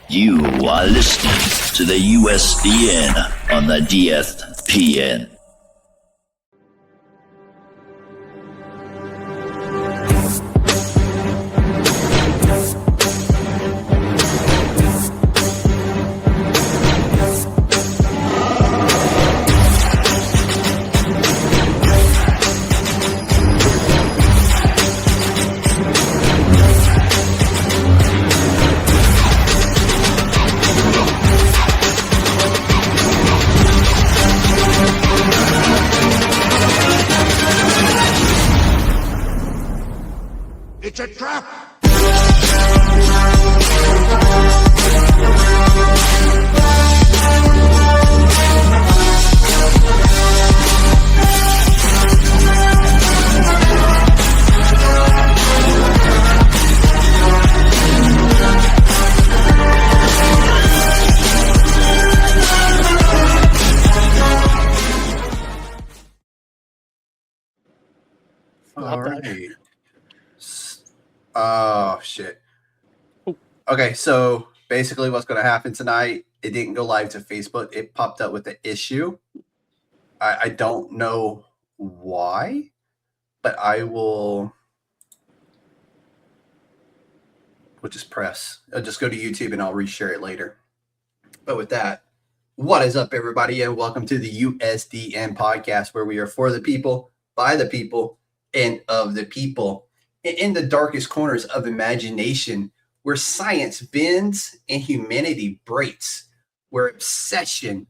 You are listening to the USDN on the DSPN. It's a trap! All right. Oh, shit. Okay, so basically what's going to happen tonight, it didn't go live to Facebook. It popped up with an issue. I don't know why, but we'll just press. I'll just go to YouTube and I'll reshare it later. But with that, what is up, everybody, and welcome to the USDN podcast, where we are for the people, by the people, and of the people. In the darkest corners of imagination, where science bends and humanity breaks, where obsession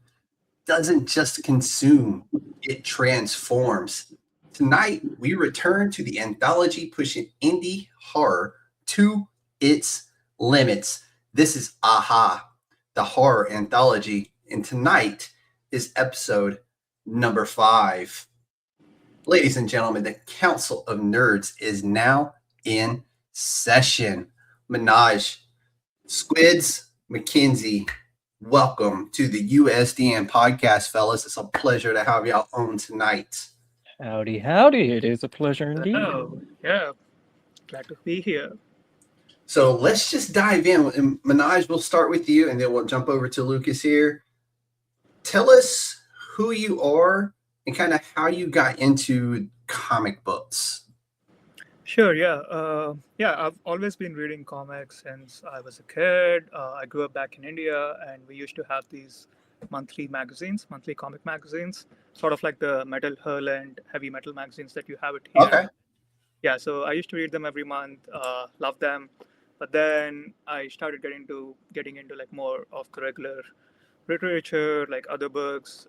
doesn't just consume, it transforms. Tonight, we return to the anthology pushing indie horror to its limits. This is AHA, the Horror Anthology, and tonight is episode number 5. Ladies and gentlemen, the Council of Nerds is now in session. Manoj, Squidz, McKenzie, welcome to the USDN podcast, fellas. It's a pleasure to have y'all on tonight. Howdy, howdy. It is a pleasure indeed. Oh, yeah. Glad to be here. So let's just dive in. And Manoj, we'll start with you, and then we'll jump over to Lucas here. Tell us who you are and kind of how you got into comic books. Sure, yeah. I've always been reading comics since I was a kid. I grew up back in India, and we used to have these monthly comic magazines, sort of like the Metal Hurl and Heavy Metal magazines that you have it here. Okay. Yeah, so I used to read them every month, love them. But then I started getting into like more of the regular literature, like other books.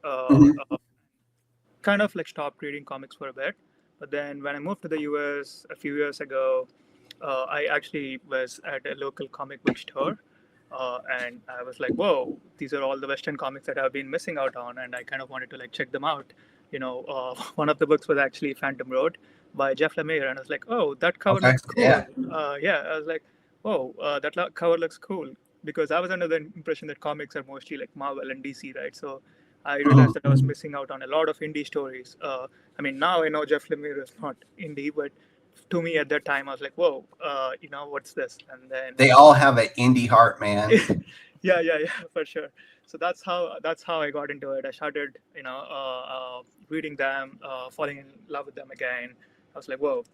Kind of like stopped reading comics for a bit. But then when I moved to the US a few years ago, I actually was at a local comic book store. And I was like, whoa, these are all the Western comics that I've been missing out on. And I kind of wanted to like check them out. One of the books was actually Phantom Road by Jeff Lemire. And I was like, oh, that cover looks cool. Yeah. I was like, whoa, cover looks cool. Because I was under the impression that comics are mostly like Marvel and DC, right? So I realized that I was missing out on a lot of indie stories. Now I know Jeff Lemire is not indie, but to me at that time, I was like, whoa, what's this? And then they all have an indie heart, man. yeah, for sure. So that's how I got into it. I started, reading them, falling in love with them again. I was like, whoa,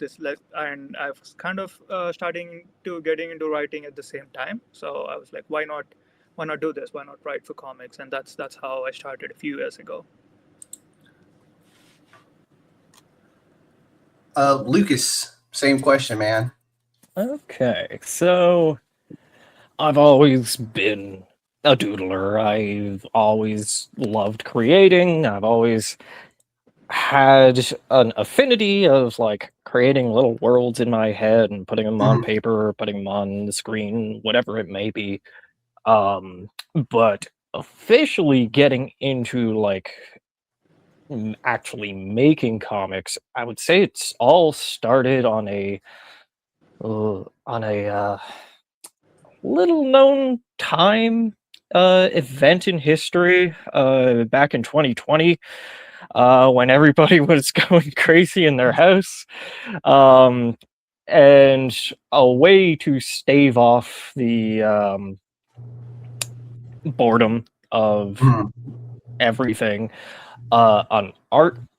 and I was kind of starting to getting into writing at the same time. So I was like, why not do this? Why not write for comics? And that's how I started a few years ago. Lucas, same question, man. Okay, so I've always been a doodler. I've always loved creating. I've always had an affinity of like creating little worlds in my head and putting them on paper, putting them on the screen, whatever it may be. But officially getting into like actually making comics, I would say it's all started on a little known time event in history back in 2020 when everybody was going crazy in their house. And a way to stave off the boredom of Mhm. everything.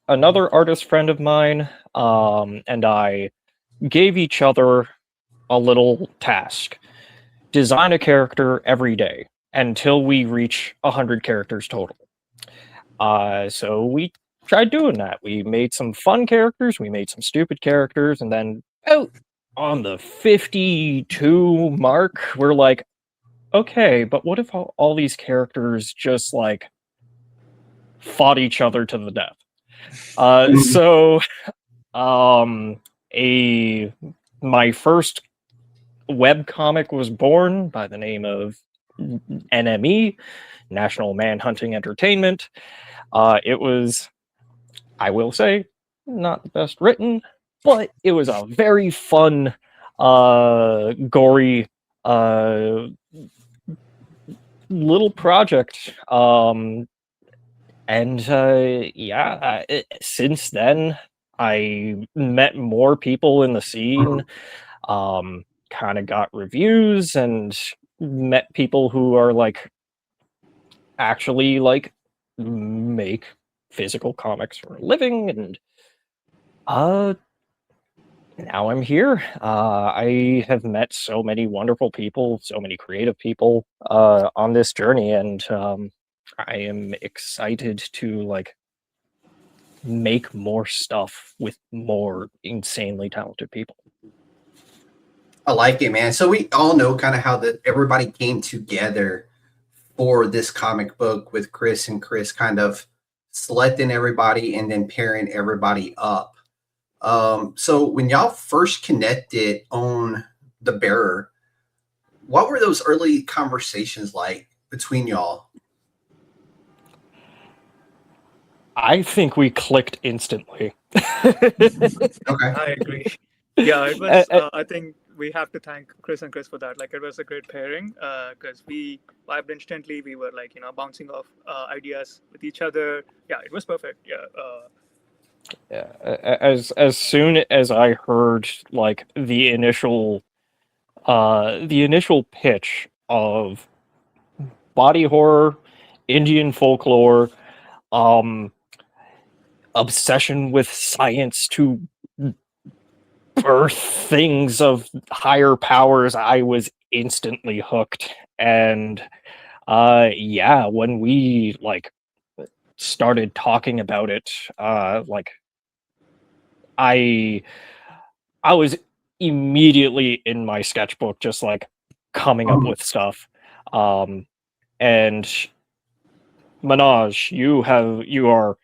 Another artist friend of mine, and I gave each other a little task: design a character every day until we reach 100 characters total. So we tried doing that. We made some fun characters, we made some stupid characters, and then on the 52 mark, we're like, okay, but what if all these characters just like fought each other to the death? Mhm. So um a my first web comic was born by the name of NME, National Manhunting Entertainment. It was, I will say, not the best written, but it was a very fun, gory, little project. Since then, I met more people in the scene, kind of got reviews, and met people who are like actually like make physical comics for a living, and uh now I'm here. I have met so many wonderful people, so many creative people on this journey, and I am excited to like make more stuff with more insanely talented people. I like it, man. So we all know kind of how that everybody came together for this comic book with Chris and Chris kind of selecting everybody and then pairing everybody up. So when y'all first connected on the bearer, what were those early conversations like between y'all? I think we clicked instantly. Okay. I agree. Yeah, it Uh, was. uh, I think we have to thank Chris and Chris for that. Like, it was a great pairing because we vibed instantly. We were like, bouncing off ideas with each other. Yeah, it was perfect. Yeah. as soon as I heard like the initial pitch of body horror, Indian folklore, um, obsession with science to birth things of higher powers, I was instantly hooked. And yeah, when we like started talking about it, like I I was immediately in my sketchbook just like coming up Mhm. with stuff. And Manoj, you are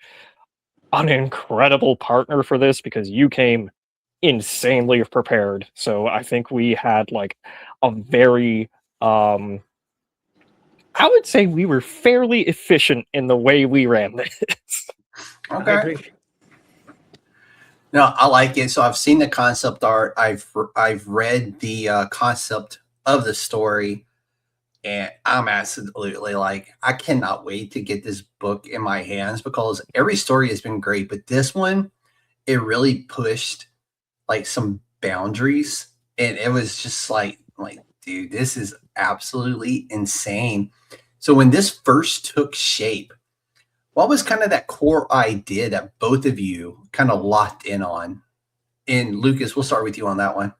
an incredible partner for this because you came insanely prepared. So I think we had like a very I would say we were fairly efficient in the way we ran this. I Okay. agree. No, I like it. So I've seen the concept art. I've read the concept of the story, and I'm absolutely like I cannot wait to get this book in my hands because every story has been great, but this one it really pushed like some boundaries, and it was just like dude, this is absolutely insane. So when this first took shape, what was kind of that core idea that both of you kind of locked in on? And Lucas, we'll start with you on that one.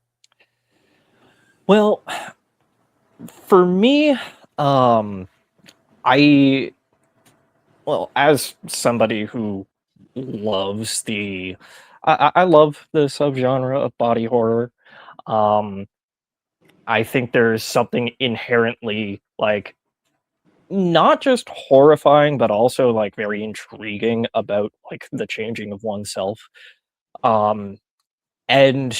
Well, for me, I as somebody who loves I love the subgenre of body horror. Um, I think there's something inherently like not just horrifying, but also like very intriguing about like the changing of oneself. Um, and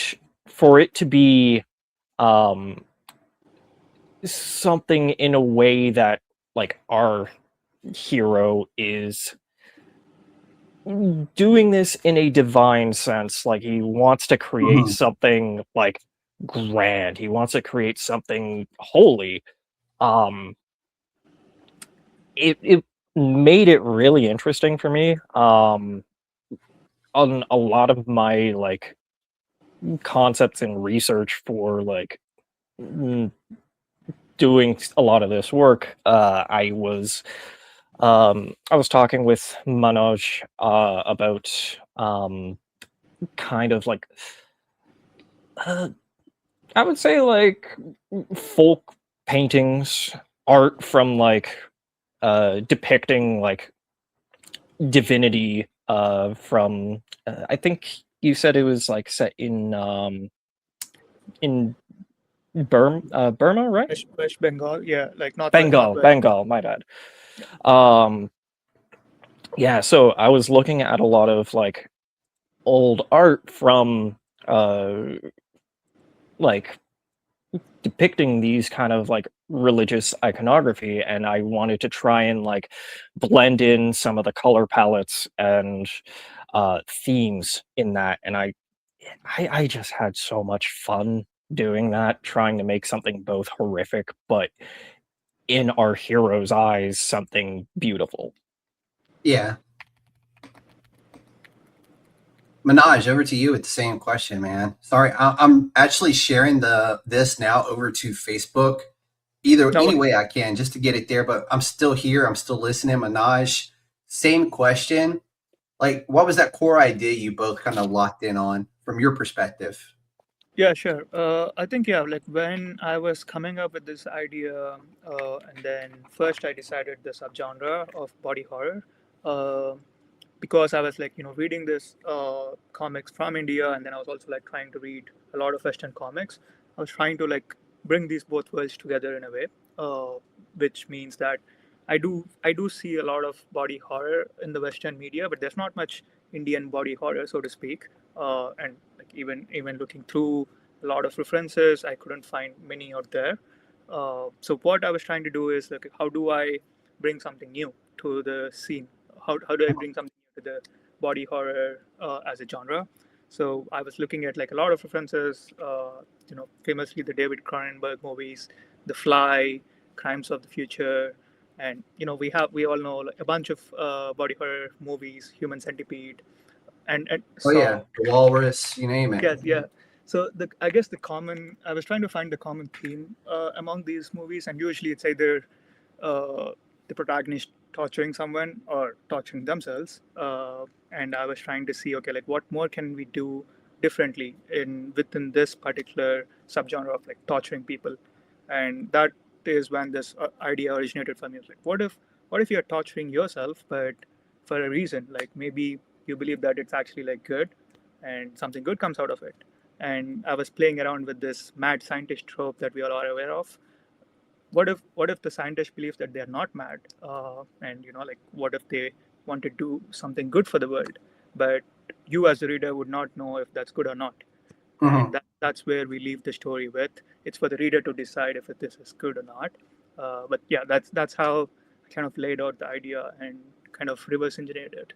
for it to be um something in a way that like our hero is doing this in a divine sense, like he wants to create Mhm. something like grand, he wants to create something holy. um it made it really interesting for me. On a lot of my like concepts and research for like doing a lot of this work, I was talking with Manoj about kind of like I would say like folk paintings, art from like depicting like divinity from I think you said it was like set in Burma, right? West Bengal, yeah, like northwest. Bengal, my bad. Yeah, so I was looking at a lot of like old art from like depicting these kind of like religious iconography, and I wanted to try and like blend in some of the color palettes and themes in that, and I just had so much fun doing that, trying to make something both horrific but in our hero's eyes something beautiful. Yeah. Manoj, over to you with the same question, man. Sorry, I'm actually sharing this now over to Facebook. Any way I can just to get it there, but I'm still here. I'm still listening. Manoj, same question. Like, what was that core idea you both kind of locked in on from your perspective? Yeah, sure. I think, yeah, like when I was coming up with this idea, and then first I decided the subgenre of body horror, uh, because I was like, reading this comics from India, and then I was also like trying to read a lot of Western comics. I was trying to like bring these both worlds together in a way, uh, which means that I do see a lot of body horror in the Western media, but there's not much Indian body horror, so to speak. And like even looking through a lot of references, I couldn't find many out there. So what I was trying to do is like, how do I bring something new to the scene? How do I bring something new to the body horror as a genre? So I was looking at like a lot of references, famously the David Cronenberg movies, The Fly, Crimes of the Future, and we all know like, a bunch of body horror movies, Human Centipede, and Oh yeah, so the walrus, you name it. yes, yeah. So I guess I was trying to find the common theme among these movies, and usually it's either the protagonist torturing someone or torturing themselves. And I was trying to see, okay, like what more can we do differently within this particular subgenre of like torturing people, and that is when this idea originated for me. It's like, what if you're torturing yourself, but for a reason, like maybe you believe that it's actually like good, and something good comes out of it. And I was playing around with this mad scientist trope that we all are aware of. What if the scientist believes that they're not mad, and like what if they want to do something good for the world, but you as a reader would not know if that's good or not. And that's where we leave the story with. It's for the reader to decide if this is good or not. But yeah, that's how I kind of laid out the idea and kind of reverse engineered it.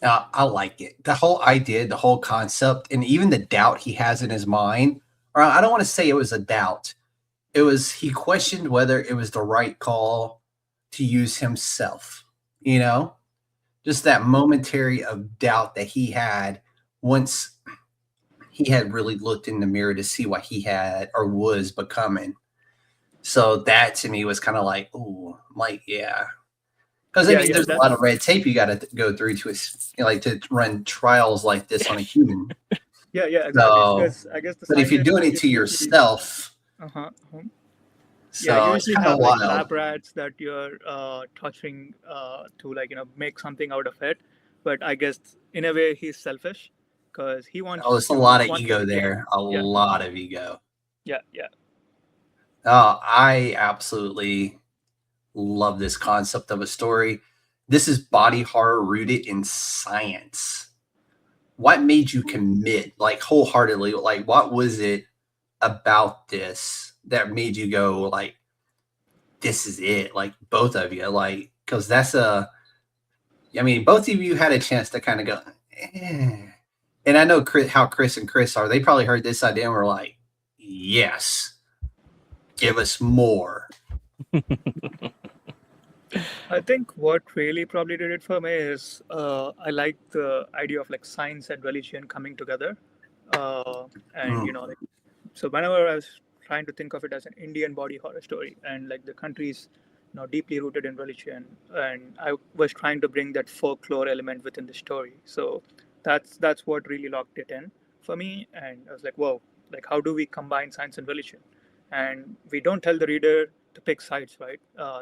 I like it. The whole idea, the whole concept, and even the doubt he has in his mind. Or I don't want to say it was a doubt. It was he questioned whether it was the right call to use himself. You know, just that momentary of doubt that he had once he had really looked in the mirror to see what he had or was becoming. So that to me was kind of like, ooh, like, yeah. Because I mean, there's a lot of red tape you got to go through to run trials like this on a human. Yeah, exactly. So, I guess but if you're doing it to yourself, so you usually have like lab rats that you're torturing to make something out of it. But I guess in a way he's selfish because he wants. Oh, there's a lot of ego there. A lot of ego. Yeah. Oh, I absolutely love this concept of a story. This is body horror rooted in science. What made you commit, like wholeheartedly? Like, what was it about this that made you go, like, this is it? Like, both of you, like, because that's I mean, both of you had a chance to kind of go, eh. And I know how Chris and Chris are. They probably heard this idea and were like, yes, give us more. I think what really probably did it for me is I like the idea of like science and religion coming together, and so whenever I was trying to think of it as an Indian body horror story, and like the country's deeply rooted in religion, and I was trying to bring that folklore element within the story. So that's what really locked it in for me, and I was like, whoa, like how do we combine science and religion? And we don't tell the reader to pick sides, right?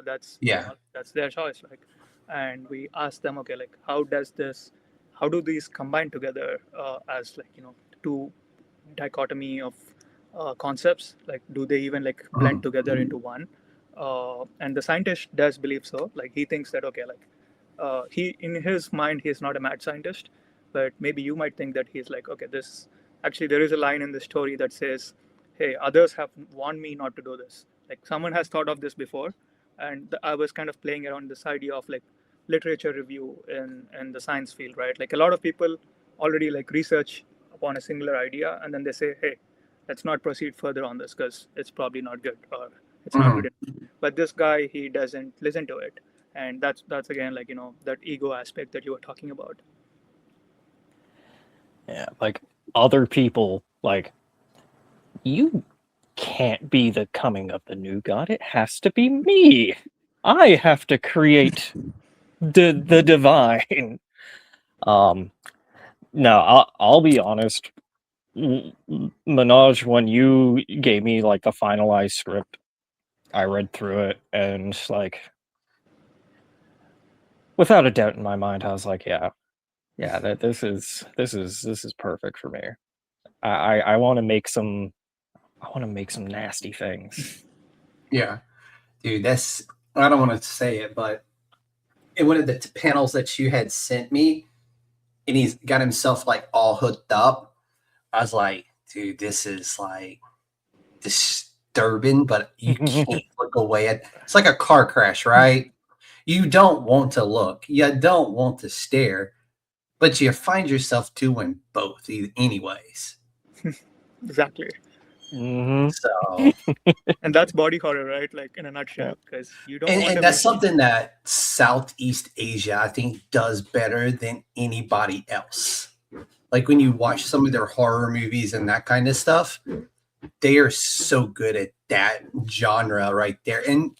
That's Yeah. that's their choice, like, and we ask them, okay, like how do these combine together as like two dichotomy of concepts, like do they even like blend Mhm. together into one? And the scientist does believe so, like he thinks that okay, like he in his mind he's not a mad scientist, but maybe you might think that he's like, okay, this actually there is a line in the story that says, hey, others have warned me not to do this, like someone has thought of this before. And I was kind of playing around this idea of like literature review in the science field, right? Like a lot of people already like research upon a singular idea, and then they say, hey, let's not proceed further on this because it's probably not good, or it's not Mhm. good enough. But this guy, he doesn't listen to it, and that's again like that ego aspect that you were talking about. Yeah, like other people, like you can't be the coming of the new god. It has to be me. I have to create the divine. Um, no, I'll be honest. Manoj, when you gave me like the finalized script, I read through it and like, without a doubt in my mind, I was like, yeah, that this is perfect for me. I want to make some nasty things. Yeah, dude, that's, I don't want to say it, but in one of the panels that you had sent me, and he's got himself like all hooked up, I was like, dude, this is like disturbing, but you can't look away at. It's like a car crash, right? You don't want to look, you don't want to stare, but you find yourself doing both, anyways. Exactly. Hmm. So, And that's body horror, right? Like in a Yeah. nutshell, because you don't want and to that's miss. something that Southeast Asia, I think, does better than anybody else. Like when you watch some of their horror movies and that kind of stuff, they are so good at that genre right there, and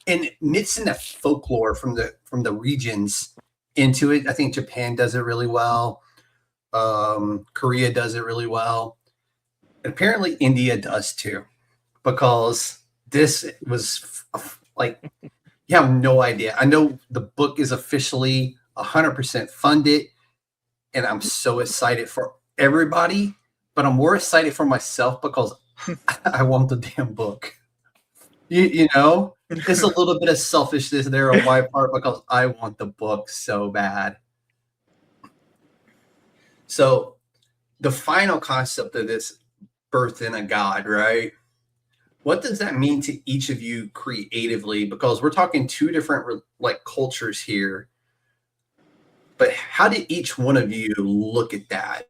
mixing the folklore from the regions into it. I think Japan does it really well. Korea does it really well. Apparently, India does too, because this was like, you have no idea. I know the book is officially 100% funded, and I'm so excited for everybody, but I'm more excited for myself because I want the damn book. You know, it's a little bit of selfishness there on my part because I want the book so bad. So the final concept of this birth in a god, right? What does that mean to each of you creatively? Because we're talking two different like cultures here. But how did each one of you look at that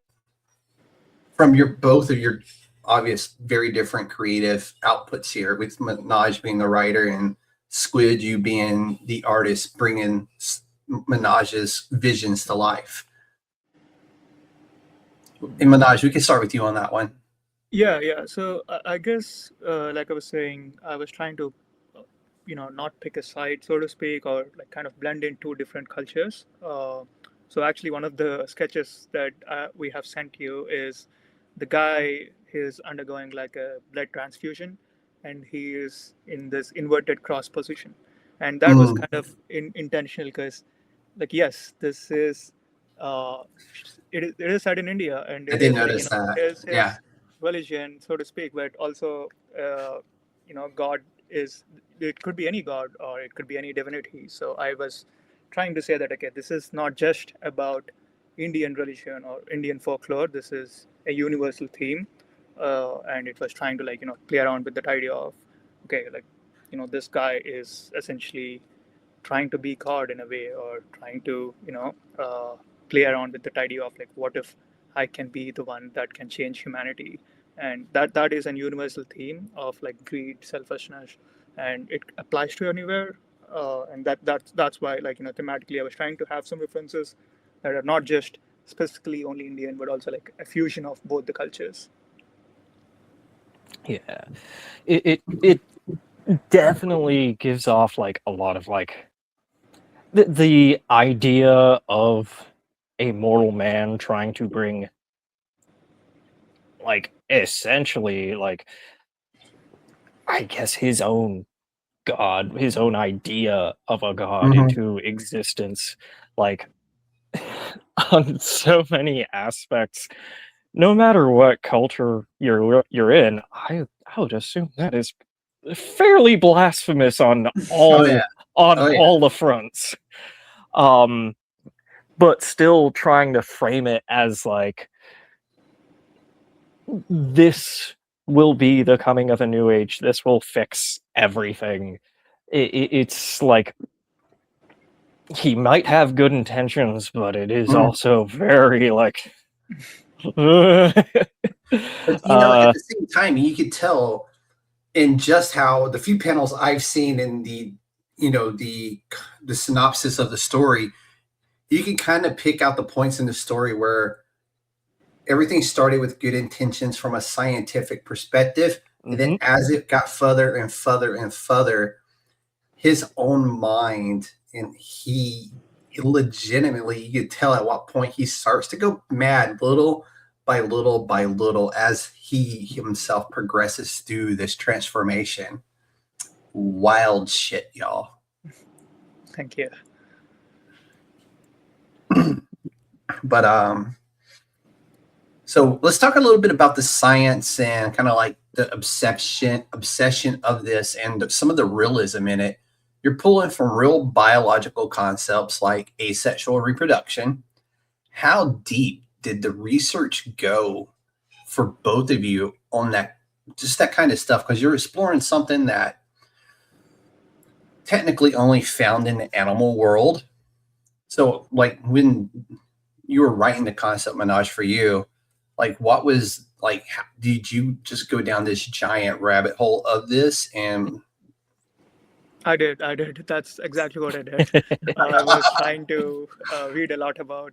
from your both of your obvious very different creative outputs here, with Manoj being the writer and Squid, you being the artist, bringing Manoj's visions to life? And Manoj, we can start with you on that one. Yeah. So I guess, like I was saying, I was trying to, not pick a side, so to speak, or like kind of blend in two different cultures. So actually, one of the sketches that we have sent you is the guy is undergoing like a blood transfusion, and he is in this inverted cross position, and that was Mm, kind of intentional because, like, yes, this is. Uh, it is set in India, and I it did is like notice that. Yeah. his religion, so to speak, but also, God is, it could be any god or it could be any divinity. So I was trying to say that, okay, this is not just about Indian religion or Indian folklore. This is a universal theme, and it was trying to like play around with that idea of, okay, like this guy is essentially trying to be God in a way, or trying to play around with the idea of like, what if I can be the one that can change humanity? And that is a universal theme of like greed, selfishness, and it applies to anywhere. And that's why, like, thematically I was trying to have some references that are not just specifically only Indian, but also like a fusion of both the cultures. Yeah. It definitely gives off like a lot of like the idea of a mortal man trying to bring like essentially like I guess his own god, his own idea of a god Mhm. into existence, like on so many aspects. No matter what culture you're in, I would assume that is fairly blasphemous Oh yeah. on Oh yeah. all the fronts. Um, but still trying to frame it as like this will be the coming of a new age. This will fix everything. It's like he might have good intentions, but it is Mhm. also very like. But at uh, the same time, you could tell in just how the few panels I've seen in the the synopsis of the story, you can kind of pick out the points in the story where everything started with good intentions from a scientific perspective, and then mhm. as it got further and further and further, his own mind, and he legitimately, you could tell at what point he starts to go mad little by little by little as he himself progresses through this transformation. Wild shit, y'all. Thank you. But so let's talk a little bit about the science and kind of like the obsession of this and some of the realism in it. You're pulling from real biological concepts like asexual reproduction. How deep did the research go for both of you on that, just that kind of stuff? Because you're exploring something that technically only found in the animal world. So, like when you were writing the concept, Manoj, for you, like what was like? Did you just go down this giant rabbit hole of this? And I did. I did. That's exactly what I did. I was trying to read a lot about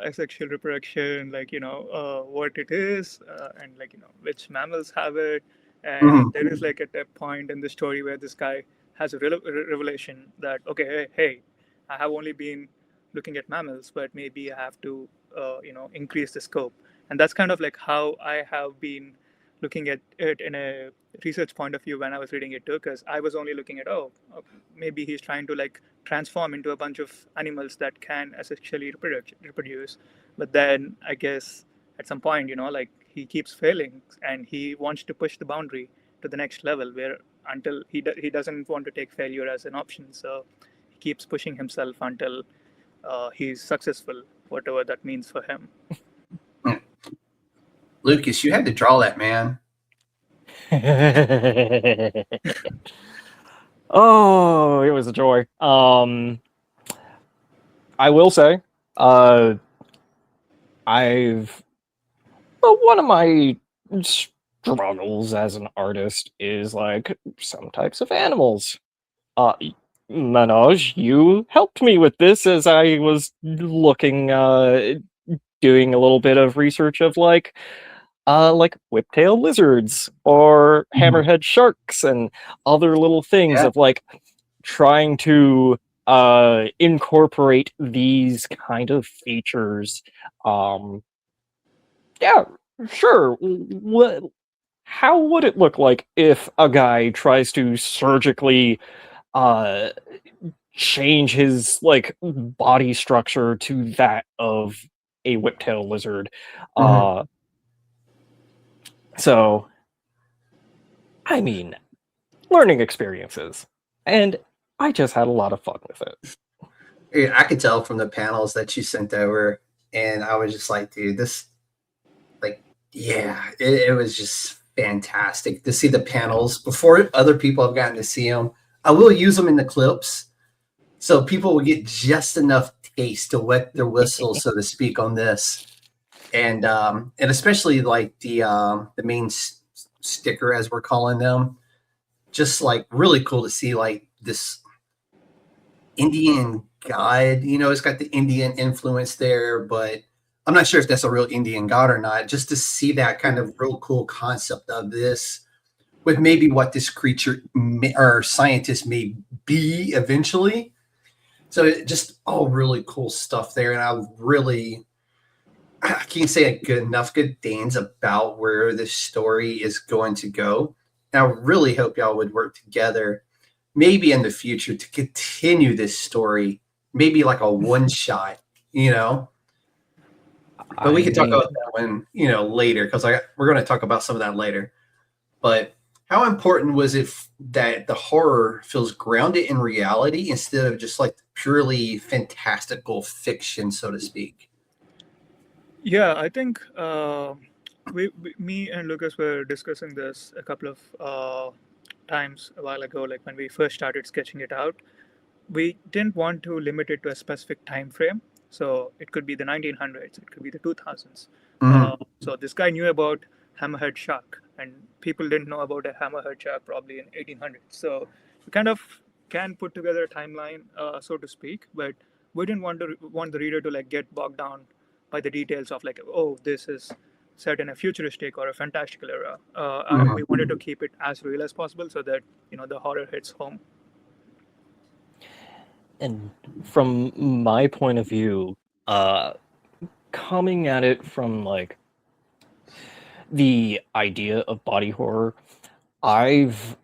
asexual reproduction, like what it is, and like which mammals have it. And there is like at a point in the story where this guy has a revelation that okay, hey, I have only been looking at mammals, but maybe I have to increase the scope. And that's kind of like how I have been looking at it in a research point of view when I was reading it too, because I was only looking at maybe he's trying to like transform into a bunch of animals that can essentially reproduce, but then I guess at some point like he keeps failing and he wants to push the boundary to the next level where until he doesn't want to take failure as an option, so he keeps pushing himself until he's successful, whatever that means for him. Lucas, you had to draw that, man. Oh, it was a joy. I will say, one of my struggles as an artist is like some types of animals. Manoj, you helped me with this as I was looking, doing a little bit of research of like whiptail lizards or hammerhead sharks and other little things Yeah. of like trying to incorporate these kind of features. Yeah, sure. How would it look like if a guy tries to surgically uh change his like body structure to that of a whiptail lizard? So I mean, learning experiences. And I just had a lot of fun with it. Yeah, I could tell from the panels that you sent over, and I was just like, dude, this, like, yeah, it was just fantastic to see the panels before other people have gotten to see them. I will use them in the clips, so people will get just enough taste to wet their whistle, so to speak, on this, and especially like the main sticker, as we're calling them, just like really cool to see like this Indian god. It's got the Indian influence there, but I'm not sure if that's a real Indian god or not, just to see that kind of real cool concept of this with maybe what this creature or scientist may be eventually. So it just all really cool stuff there. And I can't say enough good things about where this story is going to go. And I really hope y'all would work together maybe in the future to continue this story, maybe like a one shot, you know. But we can talk about that one, you know, later, because we're going to talk about some of that later. But how important was it that the horror feels grounded in reality instead of just like purely fantastical fiction, so to speak? Yeah, I think me and Lucas were discussing this a couple of times a while ago, like when we first started sketching it out. We didn't want to limit it to a specific time frame. So it could be the 1900s, it could be the 2000s. So this guy knew about hammerhead shark, and people didn't know about a hammerhead shark probably in 1800s. So we kind of can put together a timeline, so to speak, but we didn't want the reader to like get bogged down by the details of like, oh, this is set in a futuristic or a fantastical era. We wanted to keep it as real as possible so that, you know, the horror hits home. And from my point of view, coming at it from like the idea of body horror, I've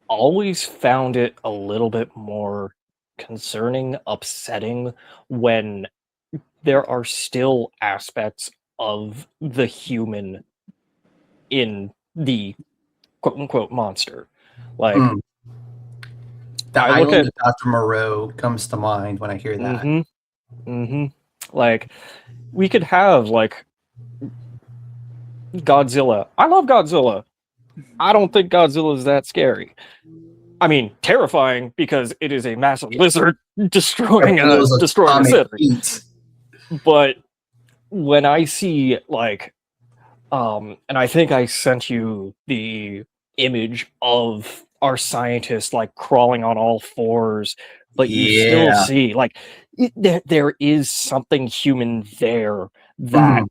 always found it a little bit more concerning, upsetting when there are still aspects of the human in the quote-unquote monster. Like, the I look island at of Dr. Moreau comes to mind when I hear that. Like, we could have like Godzilla. I love Godzilla. I don't think Godzilla is that scary. I mean, terrifying because it is a massive lizard destroying a city. But when I see like, and I think I sent you the image of our scientist like crawling on all fours, but you still see like there is something human there that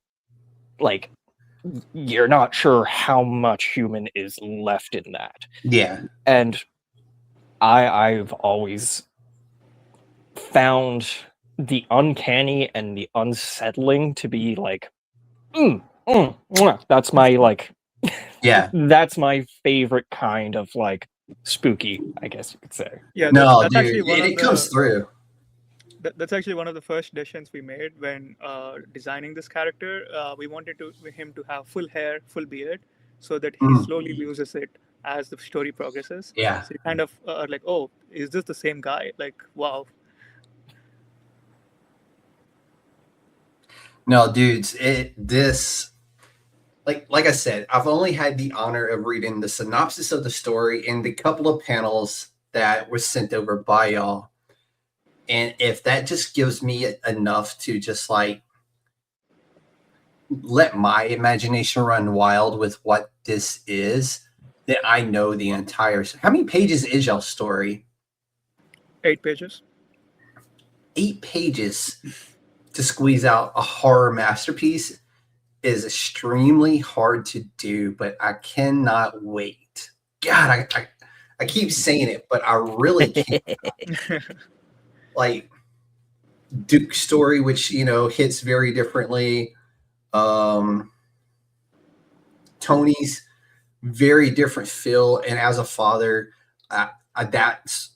like you're not sure how much human is left in that. Yeah. And I've always found the uncanny and the unsettling to be like, that's my like, that's my favorite kind of like spooky, I guess you could say. Yeah, no, dude, it comes through. That's actually one of the first decisions we made when designing this character. We wanted him to have full hair, full beard, so that he slowly loses it as the story progresses. Yeah. So you kind of are like, oh, is this the same guy? Like, wow. No, dudes, like I said, I've only had the honor of reading the synopsis of the story and the couple of panels that were sent over by y'all. And if that just gives me enough to just like let my imagination run wild with what this is, then I know the entire. How many pages is y'all's story? 8 pages. 8 pages to squeeze out a horror masterpiece is extremely hard to do, but I cannot wait. God, I keep saying it, but I really can't. Like Duke's story, which, you know, hits very differently. Tony's very different feel, and as a father, that's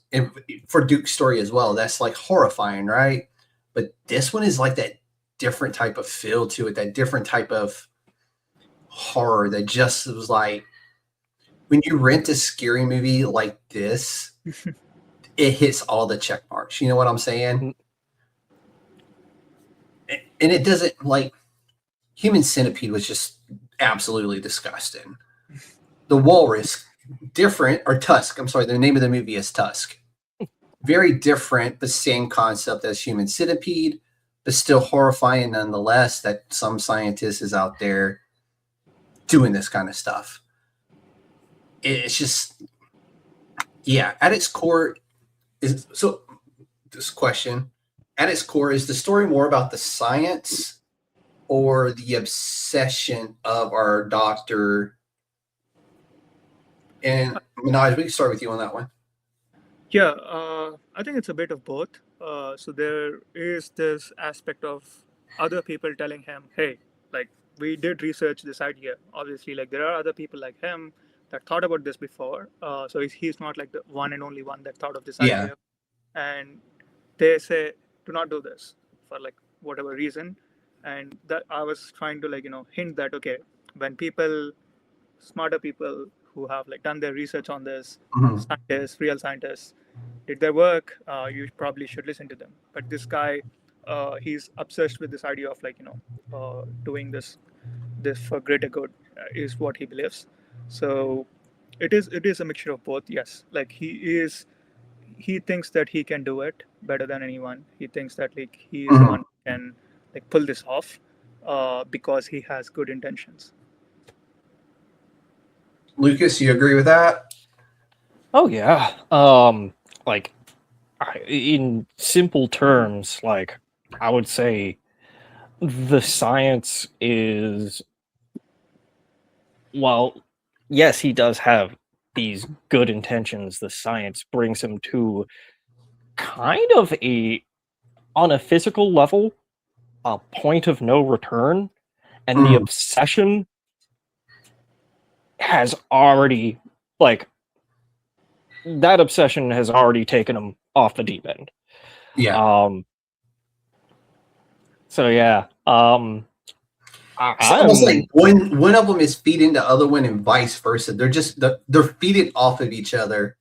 for Duke's story as well. That's like horrifying, right? But this one is like that different type of feel to it, that different type of horror that just was like, when you rent a scary movie like this, it hits all the check marks. You know what I'm saying? And it doesn't, like, Human Centipede was just absolutely disgusting. The Walrus, different, or Tusk, I'm sorry, the name of the movie is Tusk. Very different, the same concept as Human Centipede, but still horrifying nonetheless that some scientist is out there doing this kind of stuff. It's just, yeah, at its core, this question, at its core, is the story more about the science or the obsession of our doctor? And Manoj, we can start with you on that one. Yeah, I think it's a bit of both. So there is this aspect of other people telling him, "Hey, like we did research this idea. Obviously, like there are other people like him that thought about this before. So he's not like the one and only one that thought of this Yeah. idea." And they say, "Do not do this for like whatever reason." And that I was trying to like hint that okay, when people smarter people who have like done their research on this, Mhm. scientists, real scientists, did their work, you probably should listen to them. But this guy, he's obsessed with this idea of like doing this for greater good is what he believes. So it is a mixture of both. Yes, like he thinks that he can do it better than anyone. He thinks that like he is the Mhm. one who can like pull this off because he has good intentions. Lucas, you agree with that? Oh yeah. Like in simple terms, like I would say the science is, well, yes, he does have these good intentions. The science brings him to kind of on a physical level, a point of no return, and the Mhm. obsession has already, like, that obsession has already taken him off the deep end. Yeah. So yeah. It's almost like I'm one of them is feeding the other one and vice versa. They're feeding off of each other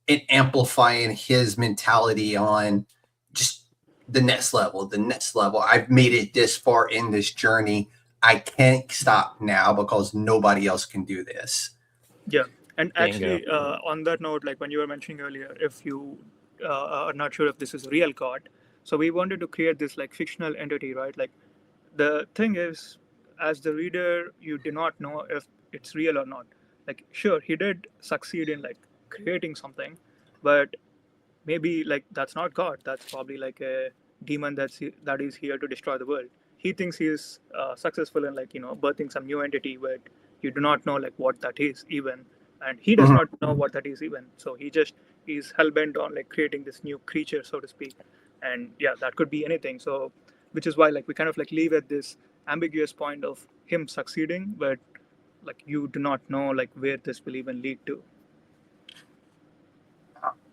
and amplifying his mentality on just the next level, the next level. I've made it this far in this journey. I can't stop now because nobody else can do this. Yeah, and bingo. actually, on that note, like when you were mentioning earlier, if you are not sure if this is a real god, so we wanted to create this like fictional entity, right? Like the thing is, as the reader, you do not know if it's real or not. Like, sure, he did succeed in like creating something, but maybe like that's not God. That's probably like a demon that is here to destroy the world. He thinks he is successful in like birthing some new entity, but you do not know like what that is even, and he does Mhm. not know what that is even. So he just is hell bent on like creating this new creature, so to speak, and yeah, that could be anything. So which is why like we kind of like leave at this ambiguous point of him succeeding, but like you do not know like where this will even lead to.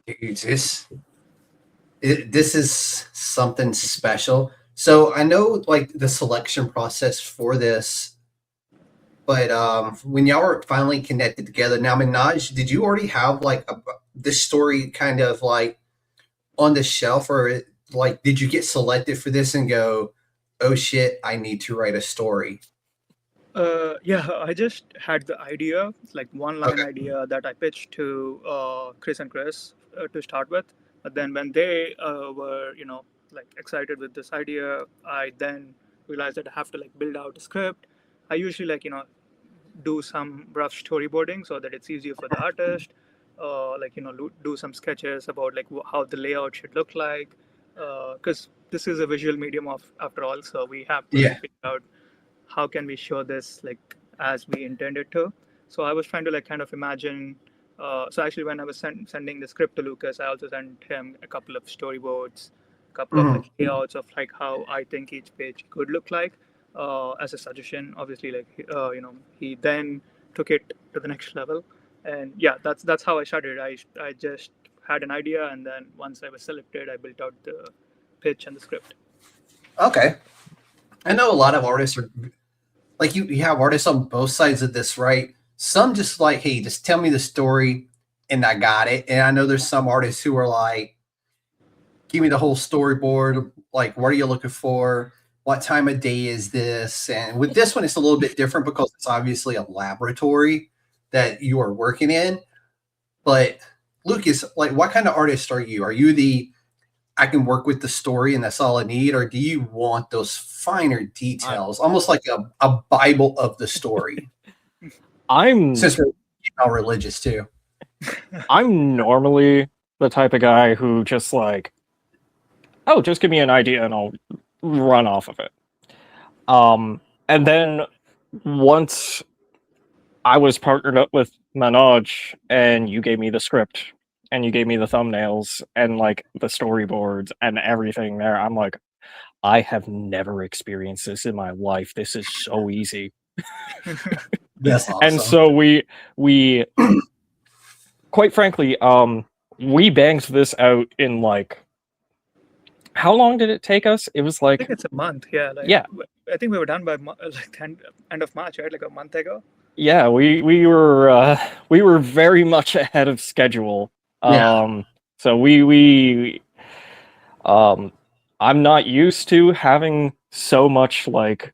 Dude, this is something special. So I know like the selection process for this, but when y'all were finally connected together, now Minaj, did you already have like this story kind of like on the shelf, or like did you get selected for this and go, oh shit, I need to write a story? Yeah, I just had the idea, like one line Okay. idea that I pitched to Chris and Chris to start with. But then when they were, like excited with this idea, I then realized that I have to like build out a script. I usually like, do some rough storyboarding so that it's easier for the artist. Like, do some sketches about like how the layout should look like. Because this is a visual medium of after all, so we have to like Yeah. figure out how can we show this like as we intended to. So I was trying to like kind of imagine. So actually, when I was sending the script to Lucas, I also sent him a couple of storyboards, a couple of Mhm. like layouts of like how I think each page could look like, as a suggestion. Obviously, like he then took it to the next level, and yeah, that's how I started. I just had an idea, and then once I was selected, I built out the pitch and the script. Okay. I know a lot of artists are like you have artists on both sides of this, right? Some just like, hey, just tell me the story and I got it. And I know there's some artists who are like, give me the whole storyboard. Like, what are you looking for? What time of day is this? And with this one, it's a little bit different because it's obviously a laboratory that you are working in. But Lucas, like, what kind of artist are you? Are you the I can work with the story and that's all I need, or do you want those finer details, almost like a Bible of the story? I'm Since we're all religious too. I'm normally the type of guy who just like, oh, just give me an idea and I'll run off of it. And then once I was partnered up with Manoj, and you gave me the script, and you gave me the thumbnails, and like the storyboards and everything there, I'm like, I have never experienced this in my life. This is so easy. That's awesome. And so we quite frankly, we banged this out in like, how long did it take us? It was I like, think it's a month. Yeah. Like, yeah. I think we were done by like end of March, right? Like a month ago. Yeah, we were very much ahead of schedule. Yeah. So we I'm not used to having so much like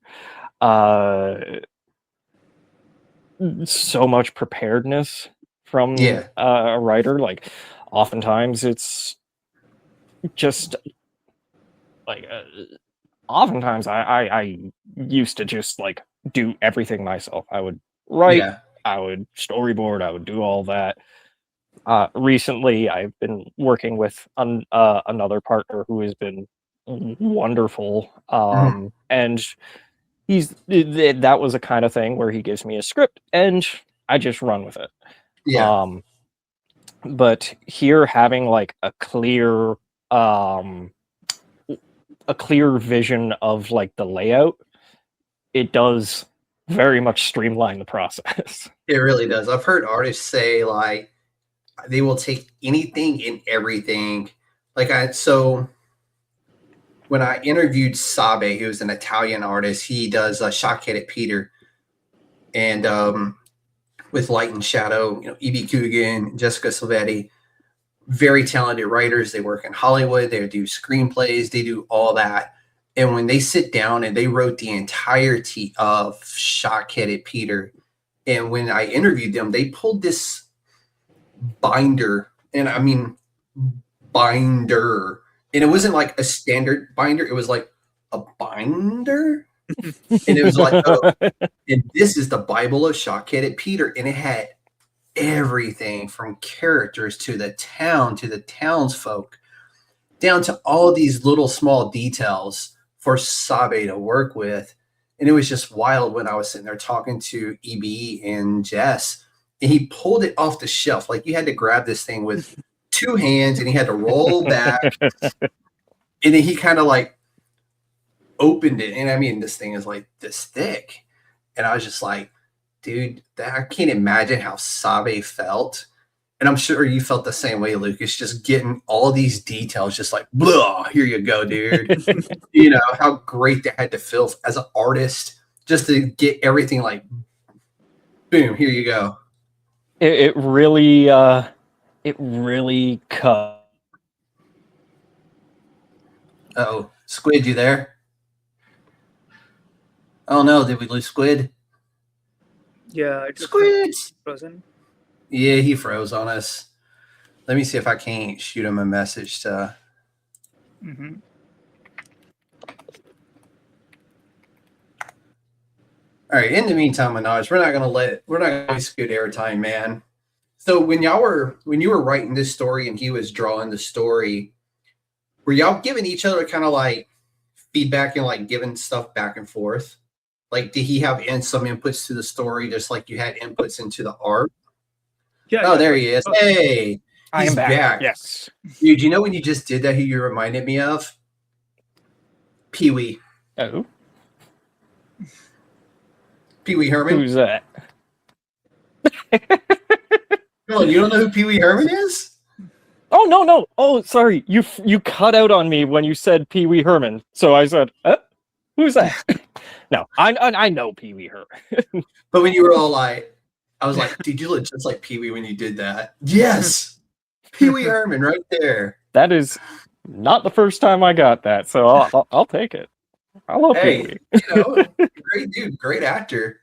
so much preparedness from Yeah. a writer. Like, oftentimes it's just like oftentimes I used to just like do everything myself. I would write, Yeah. I would storyboard, I would do all that. Recently, I've been working with another partner who has been wonderful, and that was a kind of thing where he gives me a script and I just run with it. Yeah. But here, having like a clear vision of like the layout, it does very much streamline the process. It really does. I've heard artists say like they will take anything and everything. So when I interviewed Sabe, who's an Italian artist, he does Shock-Headed Peter, and with Light and Shadow, E.B. Coogan, Jessica Silvetti, very talented writers. They work in Hollywood. They do screenplays. They do all that. And when they sit down and they wrote the entirety of Shock-Headed Peter, and when I interviewed them, they pulled this binder, and I mean binder, and it wasn't like a standard binder. It was like a binder, and it was like, oh, and this is the Bible of Shock-Headed Peter, and it had everything from characters to the town to the townsfolk, down to all these little small details for Sabe to work with. And it was just wild when I was sitting there talking to EB and Jess, and he pulled it off the shelf. Like, you had to grab this thing with two hands, and he had to roll back. And then he kind of like opened it. And I mean, this thing is like this thick. And I was just like, dude, I can't imagine how Sabe felt. And I'm sure you felt the same way, Lucas, just getting all these details, just like, blah, here you go, dude. How great that had to feel as an artist, just to get everything like, boom, here you go. It really cut. Uh-oh, Squid, you there? Oh no, did we lose Squid? Yeah, it's Squid frozen. Yeah, he froze on us. Let me see if I can't shoot him a message to. Mm-hmm. All right. In the meantime, Manoj, we're not gonna waste good airtime, man. So when you were writing this story and he was drawing the story, were y'all giving each other kind of like feedback and like giving stuff back and forth? Like, did he have some inputs to the story, just like you had inputs into the art? Yeah. Oh, there he is. Hey, I am back. back. Yes. Dude, you know when you just did that, who you reminded me of? Pee-wee. Oh. Pee-wee Herman. Who's that? Oh, you don't know who Pee-wee Herman is? Oh, no. Oh, sorry. You cut out on me when you said Pee Wee Herman. So I said, who's that? No, I know Pee Wee Herman. But when you were all like, I was like, dude, you look just like Pee Wee when you did that. Yes. Pee Wee Herman right there. That is not the first time I got that, so I'll take it. I love Pee Wee. Great dude, great actor.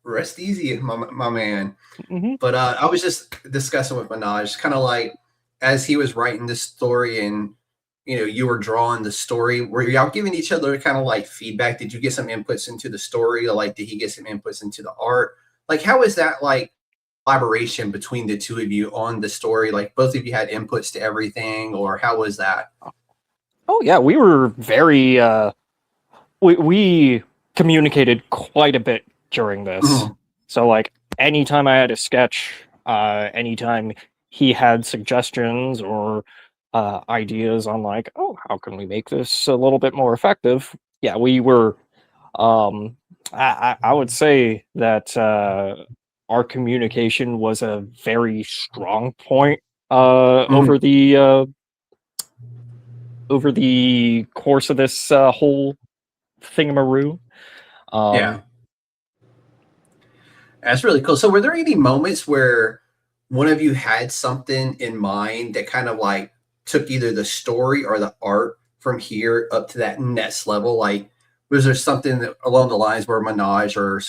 Rest easy, my man. Mm-hmm. But I was just discussing with Manoj, kind of like as he was writing this story and you were drawing the story, were y'all giving each other kind of like feedback? Did you get some inputs into the story? Or like, did he get some inputs into the art? Like, how is that like collaboration between the two of you on the story? Like, both of you had inputs to everything, or how was that? Oh yeah, we were very we communicated quite a bit during this. Mhm. So like anytime I had a sketch, anytime he had suggestions or ideas on like, oh, how can we make this a little bit more effective? Yeah, we were. I would say that our communication was a very strong point Mhm. over the course of this whole thingamaroo. Yeah. That's really cool. So were there any moments where one of you had something in mind that kind of like took either the story or the art from here up to that next level? Like, was there something that, along the lines where Manoj or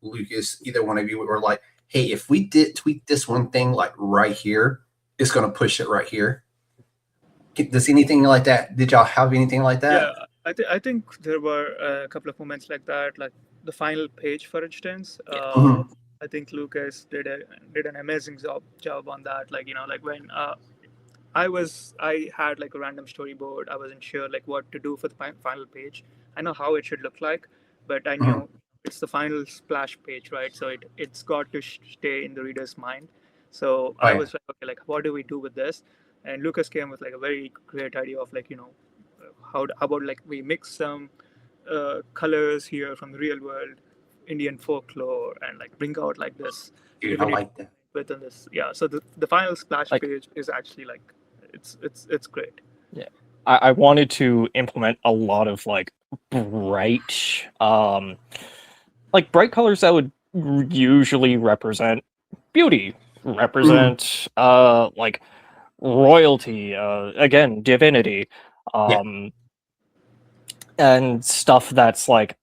Lucas, either one of you were like, hey, if we did tweak this one thing like right here, it's going to push it right here? Does anything like that? Did y'all have anything like Yeah, that? I think there were a couple of moments like that, like the final page, for instance. Mhm. I think Lucas did an amazing job on that. Like like when I had like a random storyboard. I wasn't sure like what to do for the final page. I know how it should look like, but I Mhm. knew it's the final splash page, right? So it's got to stay in the reader's mind. So Oh, I yeah. was like, okay, like what do we do with this? And Lucas came with like a very great idea of like how about like we mix some colors here from the real world, Indian folklore, and like bring out like this Dude, I divinity like that. within this. Yeah, so the final splash Like, page is actually like it's great. yeah, I wanted to implement a lot of bright, bright colors that would usually represent beauty, Mhm. represent like royalty, again, divinity, Yeah. um, and stuff that's like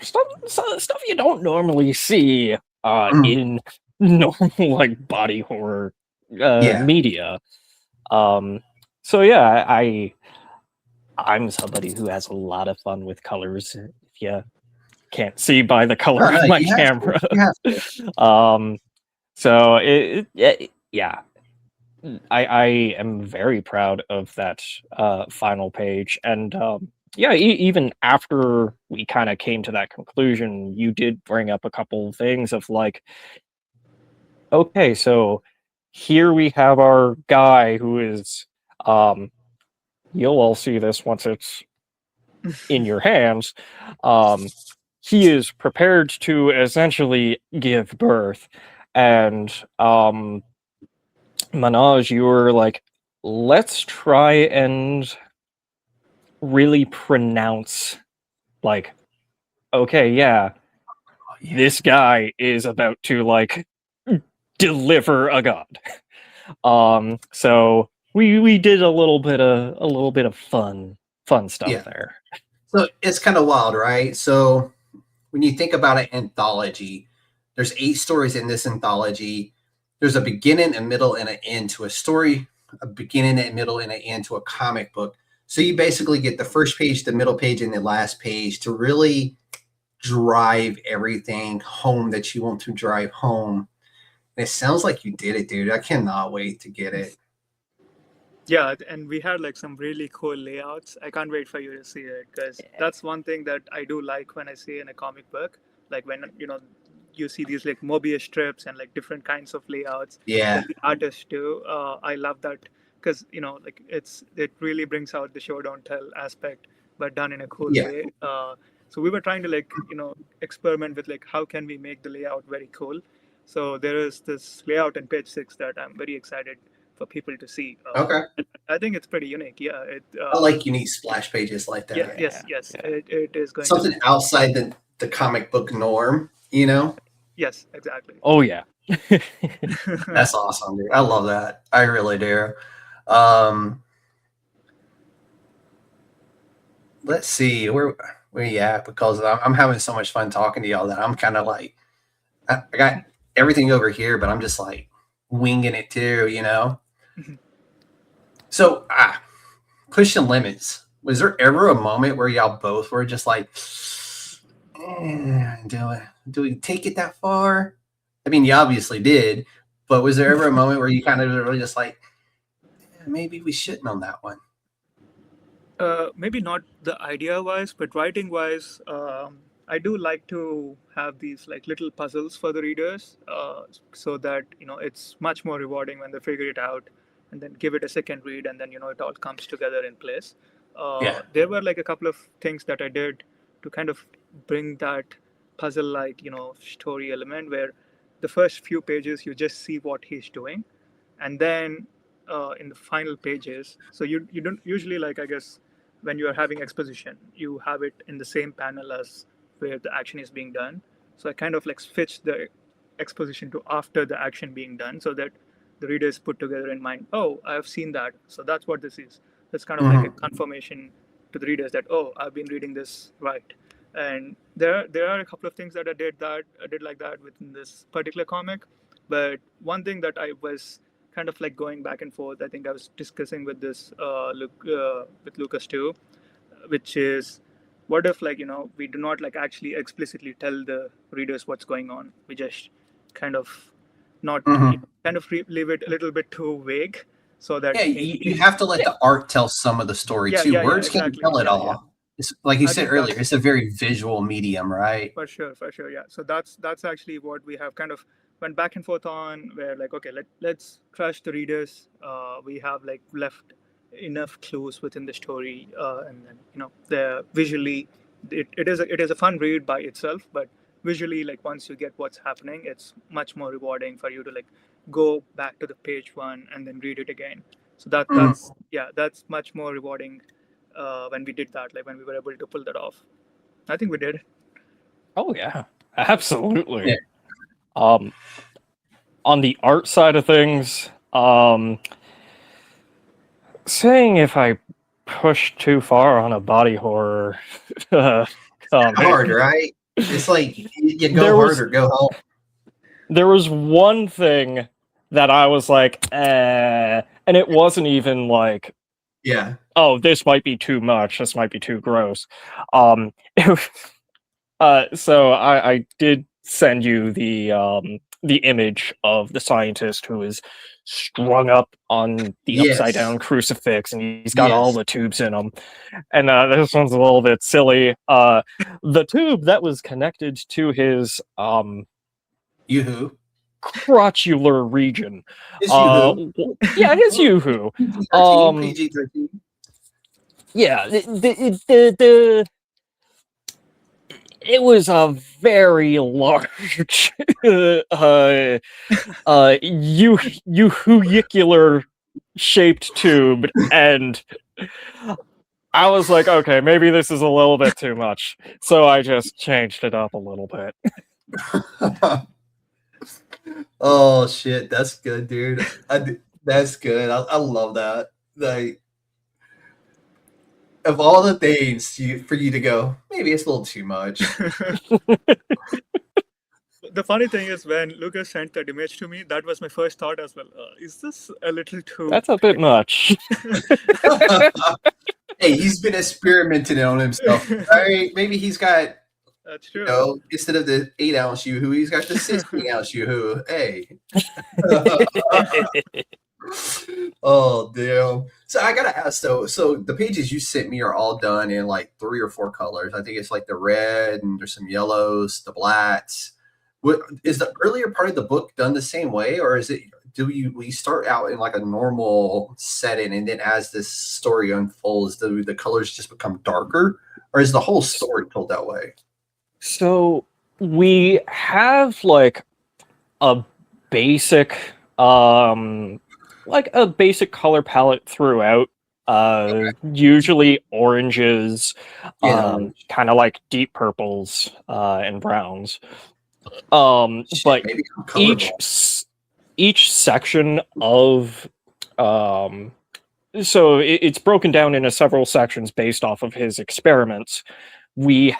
stuff you don't normally see Mhm. in normal like body horror Yeah. media. Um, so yeah, I'm somebody who has a lot of fun with colors. If you can't see by the color No, no, of my you have to. camera, You have to. um, so yeah, I am very proud of that final page, and yeah, even after we kind of came to that conclusion, you did bring up a couple of things of like, okay, so here we have our guy who is, um, you'll all see this once it's in your hands. Um, he is prepared to essentially give birth, and Manoj, you were like, let's try and really pronounce, like, okay, yeah, Oh, yeah. this guy is about to like deliver a god. So we did a little bit of fun stuff Yeah. there. So it's kind of wild, right? So when you think about an anthology, there's 8 stories in this anthology. There's a beginning, a middle, and an end to a story, a beginning, a middle, and an end to a comic book. So you basically get the first page, the middle page, and the last page to really drive everything home that you want to drive home. And it sounds like you did it, dude. I cannot wait to get it. Yeah, and we had like some really cool layouts. I can't wait for you to see it because that's one thing that I do like when I see in a comic book. Like when you see these like Mobius strips and like different kinds of layouts Yeah. that the artists do. I love that because like it really brings out the show don't tell aspect, but done in a cool Yeah. way. So we were trying to like experiment with like how can we make the layout very cool. So there is this layout in page 6 that I'm very excited for people to see. Okay. I think it's pretty unique. Yeah. I like unique splash pages like Yeah. that. Yes. Yes. Yeah. It is going to Something be. outside the comic book norm, you know? Yes. Exactly. Oh yeah. That's awesome, dude. I love that. I really do. Um, let's see where you at, because I'm having so much fun talking to y'all that I'm kind of like I got everything over here, but I'm just like winging it too, you know. So pushing limits. Was there ever a moment where y'all both were just like, do we take it that far? I mean, you obviously did, but was there ever a moment where you kind of really just like, maybe we shouldn't on that one? Maybe not the idea wise, but writing wise, I do like to have these like little puzzles for the readers, so that it's much more rewarding when they figure it out, and then give it a second read, and then it all comes together in place. Yeah. There were like a couple of things that I did to kind of bring that puzzle like story element where the first few pages you just see what he's doing, and then in the final pages, so you don't usually, like, I guess when you are having exposition, you have it in the same panel as where the action is being done. So I kind of like switch the exposition to after the action being done, so that the readers put together in mind, oh, I've seen that, so that's what this is. That's kind of like a confirmation to the readers that, oh, I've been reading this right. And there are a couple of things that I did like that within this particular comic. But one thing that I was kind of like going back and forth, I think I was discussing with this with Lucas too, which is, what if, like, we do not like actually explicitly tell the readers what's going on. We just kind of not leave it a little bit too vague, so that Yeah, you have to let the art tell some of the story too. Words can't tell it all. It's, like you said earlier, it's a very visual medium, right? For sure, yeah. So that's actually what we have kind of went back and forth on, where like, okay, let's trust the readers. We have like left enough clues within the story, and then the visually, it is a fun read by itself, but visually, like, once you get what's happening, it's much more rewarding for you to like go back to the page one and then read it again. So that's much more rewarding when we did that, like when we were able to pull that off. I think we did. Oh yeah, absolutely. Yeah. On the art side of things, saying if I push too far on a body horror, hard, right? It's like you go hard or go home. There was one thing that I was like, and it wasn't even like, yeah, oh, this might be too much, this might be too gross. So I did send you the image of the scientist who is strung up on the upside down crucifix, and he's got all the tubes in him. And this one's a little bit silly. The tube that was connected to his yoo-hoo crotchular region. Yeah, it is yoo-hoo. PG-13. Yeah, it was a very large yoo-hoo-icular shaped tube, and I was like, okay, maybe this is a little bit too much. So I just changed it up a little bit. Oh shit, that's good, dude. That's good. I love that. Like, of all the things for you to go, maybe it's a little too much. The funny thing is, when Lucas sent that image to me, that was my first thought as well. Is this a little too... That's a bit much. Hey, he's been experimenting on himself. Right? Maybe he's got... That's true. Instead of the 8-ounce yoo-hoo, he's got the 16-ounce yoo-hoo. Hey. Oh, damn. So I gotta ask though. So the pages you sent me are all done in like 3 or 4 colors. I think it's like the red, and there's some yellows, the blacks. Is the earlier part of the book done the same way, or is it? We start out in like a normal setting, and then as this story unfolds, do the colors just become darker, or is the whole story told that way? So we have like a basic color palette throughout. Usually oranges, kind of like deep purples, and browns. But each section of so it's broken down into several sections based off of his experiments. We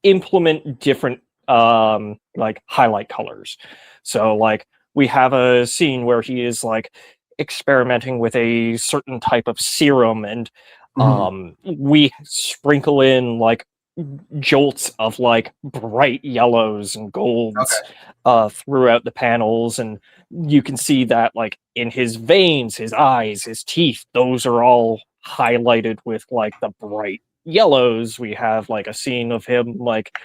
implement different like highlight colors. So like we have a scene where he is like experimenting with a certain type of serum, and we sprinkle in like jolts of like bright yellows and golds throughout the panels, and you can see that like in his veins, his eyes, his teeth, those are all highlighted with like the bright yellows. We have like a scene of him like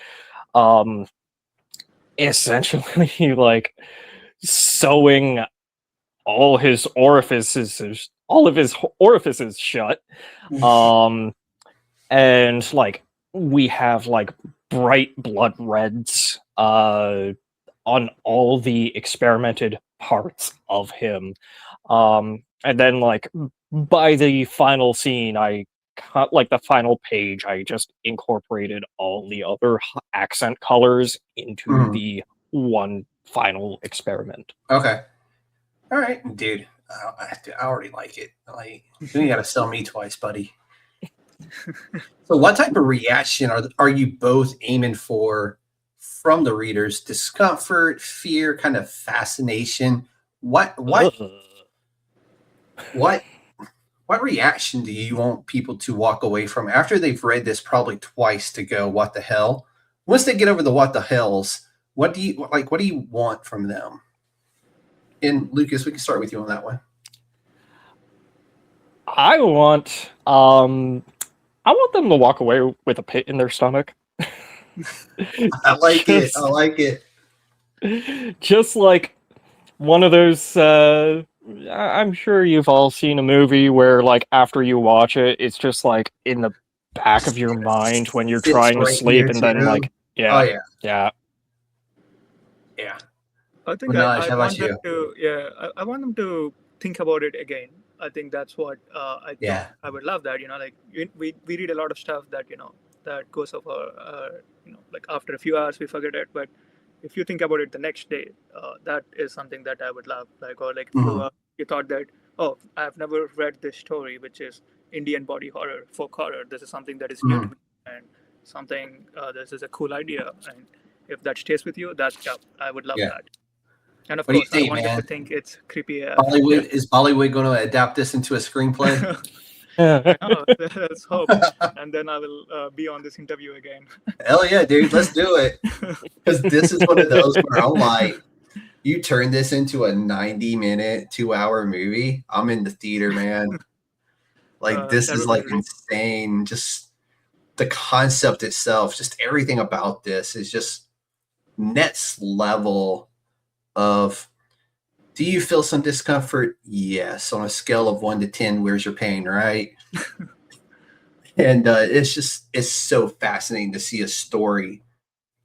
essentially like sewing all of his orifices shut. And like we have like bright blood reds on all the experimented parts of him. And then like by the final scene, I cut like the final page, I just incorporated all the other accent colors into the one final experiment. Okay. All right, dude. I already like it. Like, you gotta sell me twice, buddy. So what type of reaction are you both aiming for from the readers? Discomfort, fear, kind of fascination? What reaction do you want people to walk away from after they've read this probably twice to go, what the hell? Once they get over the what the hells, what do you want from them? And Lucas, we can start with you on that one. I want them to walk away with a pit in their stomach. I like it. Just like one of those, I'm sure you've all seen a movie where like after you watch it, it's just like in the back of your mind when you're trying to sleep, and then like, yeah. I think Manoj, I how want about them to, I want them to think about it again. I think that's what I would love that, like we read a lot of stuff that, that goes over, like after a few hours we forget it. But if you think about it the next day, that is something that I would love. Like, or like you thought that, oh, I've never read this story, which is Indian body horror, folk horror. This is something that is new to me and something, this is a cool idea. And if that stays with you, I would love that. And of course, I want them to think it's creepy. Is Bollywood going to adapt this into a screenplay? Let's hope. And then I will be on this interview again. Hell yeah, dude. Let's do it. Because this is one of those where I'm like, you turn this into a 90-minute, 2-hour movie, I'm in the theater, man. Like, this is like insane. Just the concept itself, just everything about this is just next level of, do you feel some discomfort? Yes. On a scale of 1 to 10, where's your pain, right? And it's so fascinating to see a story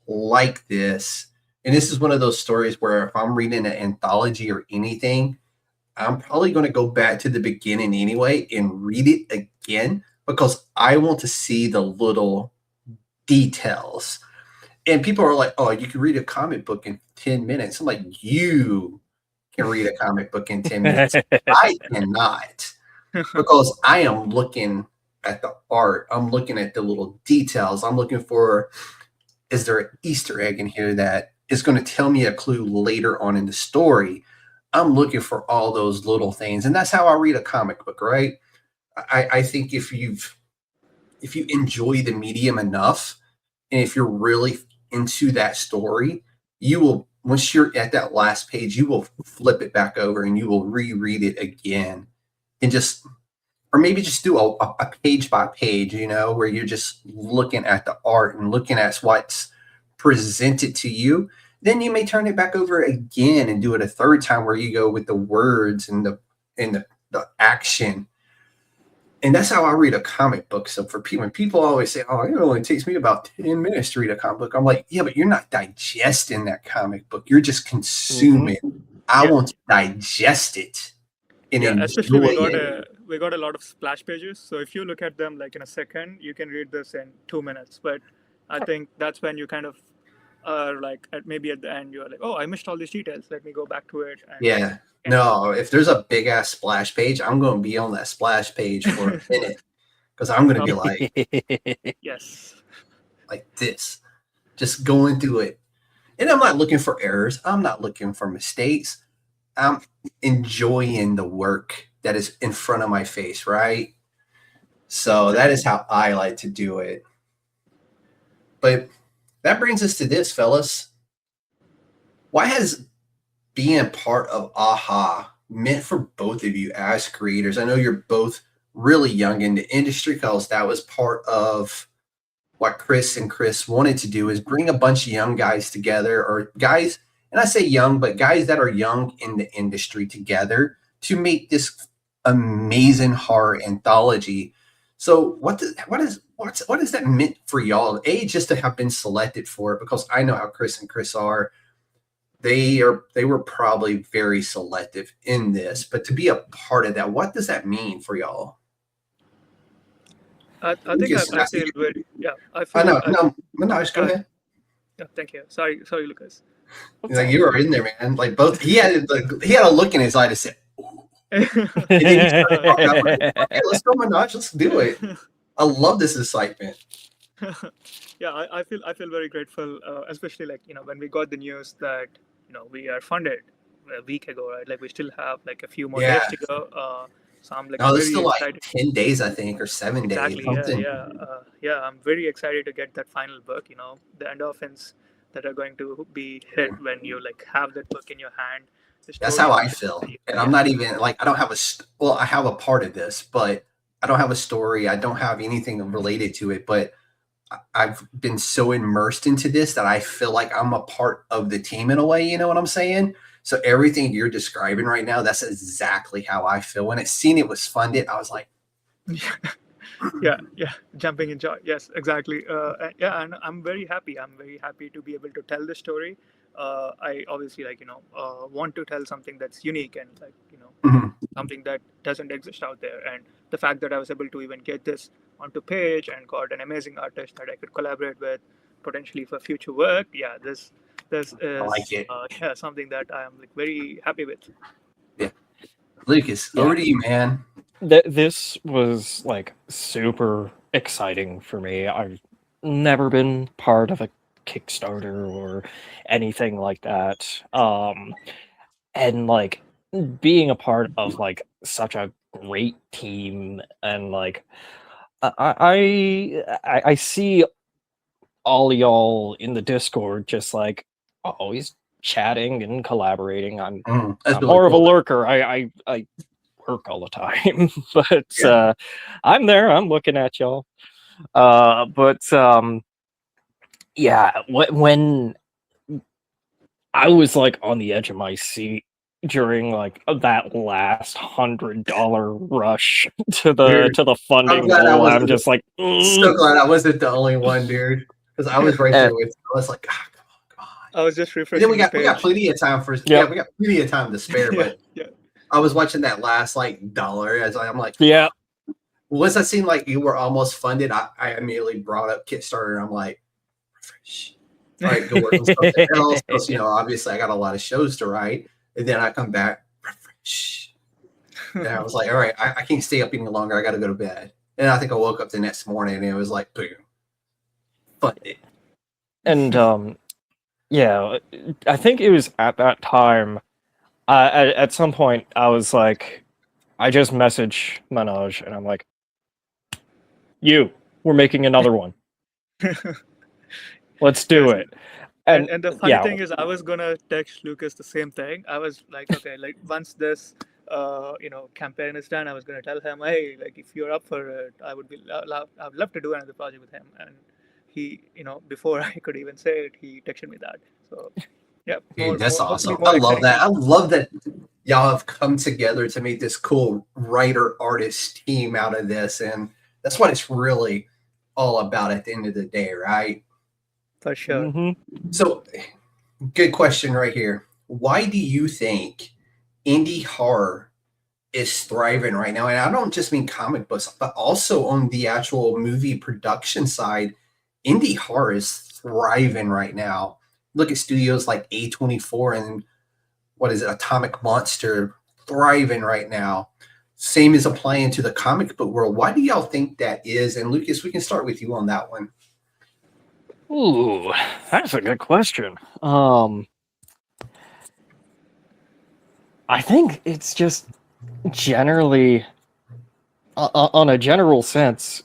like this. And this is one of those stories where if I'm reading an anthology or anything, I'm probably going to go back to the beginning anyway and read it again, because I want to see the little details. And people are like, oh, you can read a comic book in 10 minutes. I'm like, you can read a comic book in 10 minutes. I cannot, because I am looking at the art. I'm looking at the little details. I'm looking for, is there an Easter egg in here that is going to tell me a clue later on in the story? I'm looking for all those little things. And that's how I read a comic book, right? I think if you enjoy the medium enough, and if you're really into that story, you will, once you're at that last page, you will flip it back over and you will reread it again, and just, or maybe just do a page by page, where you're just looking at the art and looking at what's presented to you. Then you may turn it back over again and do it a third time, where you go with the words and the action. And that's how I read a comic book. So for people, when people always say, oh, it only takes me about 10 minutes to read a comic book, I'm like, yeah, but you're not digesting that comic book. You're just consuming. I want to digest it and especially enjoy we got a lot of splash pages. So if you look at them like in a second, you can read this in 2 minutes. But I think that's when you kind of are like, maybe at the end, you're like, oh, I missed all these details. Let me go back to it. And No, if there's a big ass splash page, I'm going to be on that splash page for a minute, because I'm going to be like, yes, like this, just going through it. And I'm not looking for errors. I'm not looking for mistakes. I'm enjoying the work that is in front of my face, right? So that is how I like to do it. But that brings us to this, fellas. Why has being part of AHA meant for both of you as creators? I know you're both really young in the industry, because that was part of what Chris and Chris wanted to do is bring a bunch of young guys together, or guys, and I say young, but guys that are young in the industry together to make this amazing horror anthology. So what does that meant for y'all? Just to have been selected for it, because I know how Chris and Chris are. They were probably very selective in this, but to be a part of that, what does that mean for y'all? I think I feel very, I feel. Manoj, go ahead. Yeah, thank you. Sorry, Lucas. Like, you were in there, man. Like, both, he had a look in his eye to say, and then he started talking. I'm like, okay, let's go, Manoj, let's do it. I love this excitement. Yeah, I feel very grateful, especially like, when we got the news that we are funded a week ago, right? Like, we still have like a few more days to go. So I'm like there's still excited. like 10 days, I think, or 7 days. Exactly. Yeah. I'm very excited to get that final book. The endorphins that are going to be hit when you like have that book in your hand. That's how I feel. And I'm not even like, I don't have I have a part of this, but I don't have a story. I don't have anything related to it, but I've been so immersed into this that I feel like I'm a part of the team in a way. You know what I'm saying? So everything you're describing right now, that's exactly how I feel. When it was funded, I was like, yeah, jumping in joy. Yes, exactly. And I'm very happy. I'm very happy to be able to tell the story. I obviously want to tell something that's unique and something that doesn't exist out there. And the fact that I was able to even get this onto page and got an amazing artist that I could collaborate with potentially for future work. Yeah, this is I like it. Something that I am like very happy with. Yeah, Lucas, over to you, man. This was like super exciting for me. I've never been part of a Kickstarter or anything like that. And like being a part of like such a great team, and like I see all y'all in the Discord just like always chatting and collaborating. I'm really more of a cool. lurker. I work all the time, but I'm there. I'm looking at y'all. When I was like on the edge of my seat during like that last $100 rush to the funding goal, I'm just like, so glad I wasn't the only one, dude, because I was right there with you. I was like, come on. I was just refreshing. Then we got plenty of time we got plenty of time to spare, but I was watching that last like dollar as I'm like, once I seen like you were almost funded, I immediately brought up Kickstarter. And I'm like, refresh. All right, go work on something else. Because, obviously I got a lot of shows to write. And then I come back, refresh. And I was like, all right, I can't stay up any longer. I got to go to bed. And I think I woke up the next morning and it was like, boom, funded. And I think it was at that time, at some point, I was like, I just messaged Manoj and I'm like, we're making another one. Let's do it. And the funny thing is, I was gonna text Lucas the same thing. I was like, okay, like once this campaign is done, I was gonna tell him, hey, like if you're up for it, I would love to do another project with him. And he, before I could even say it, he texted me that. So yeah, that's awesome. I love that. I love that y'all have come together to make this cool writer artist team out of this, and that's what it's really all about at the end of the day, right? For sure. Mm-hmm. So, good question right here. Why do you think indie horror is thriving right now? And I don't just mean comic books, but also on the actual movie production side, indie horror is thriving right now. Look at studios like A24 and Atomic Monster, thriving right now. Same is applying to the comic book world. Why do y'all think that is? And Lucas, we can start with you on that one. Ooh, that's a good question. I think it's just generally, on a general sense,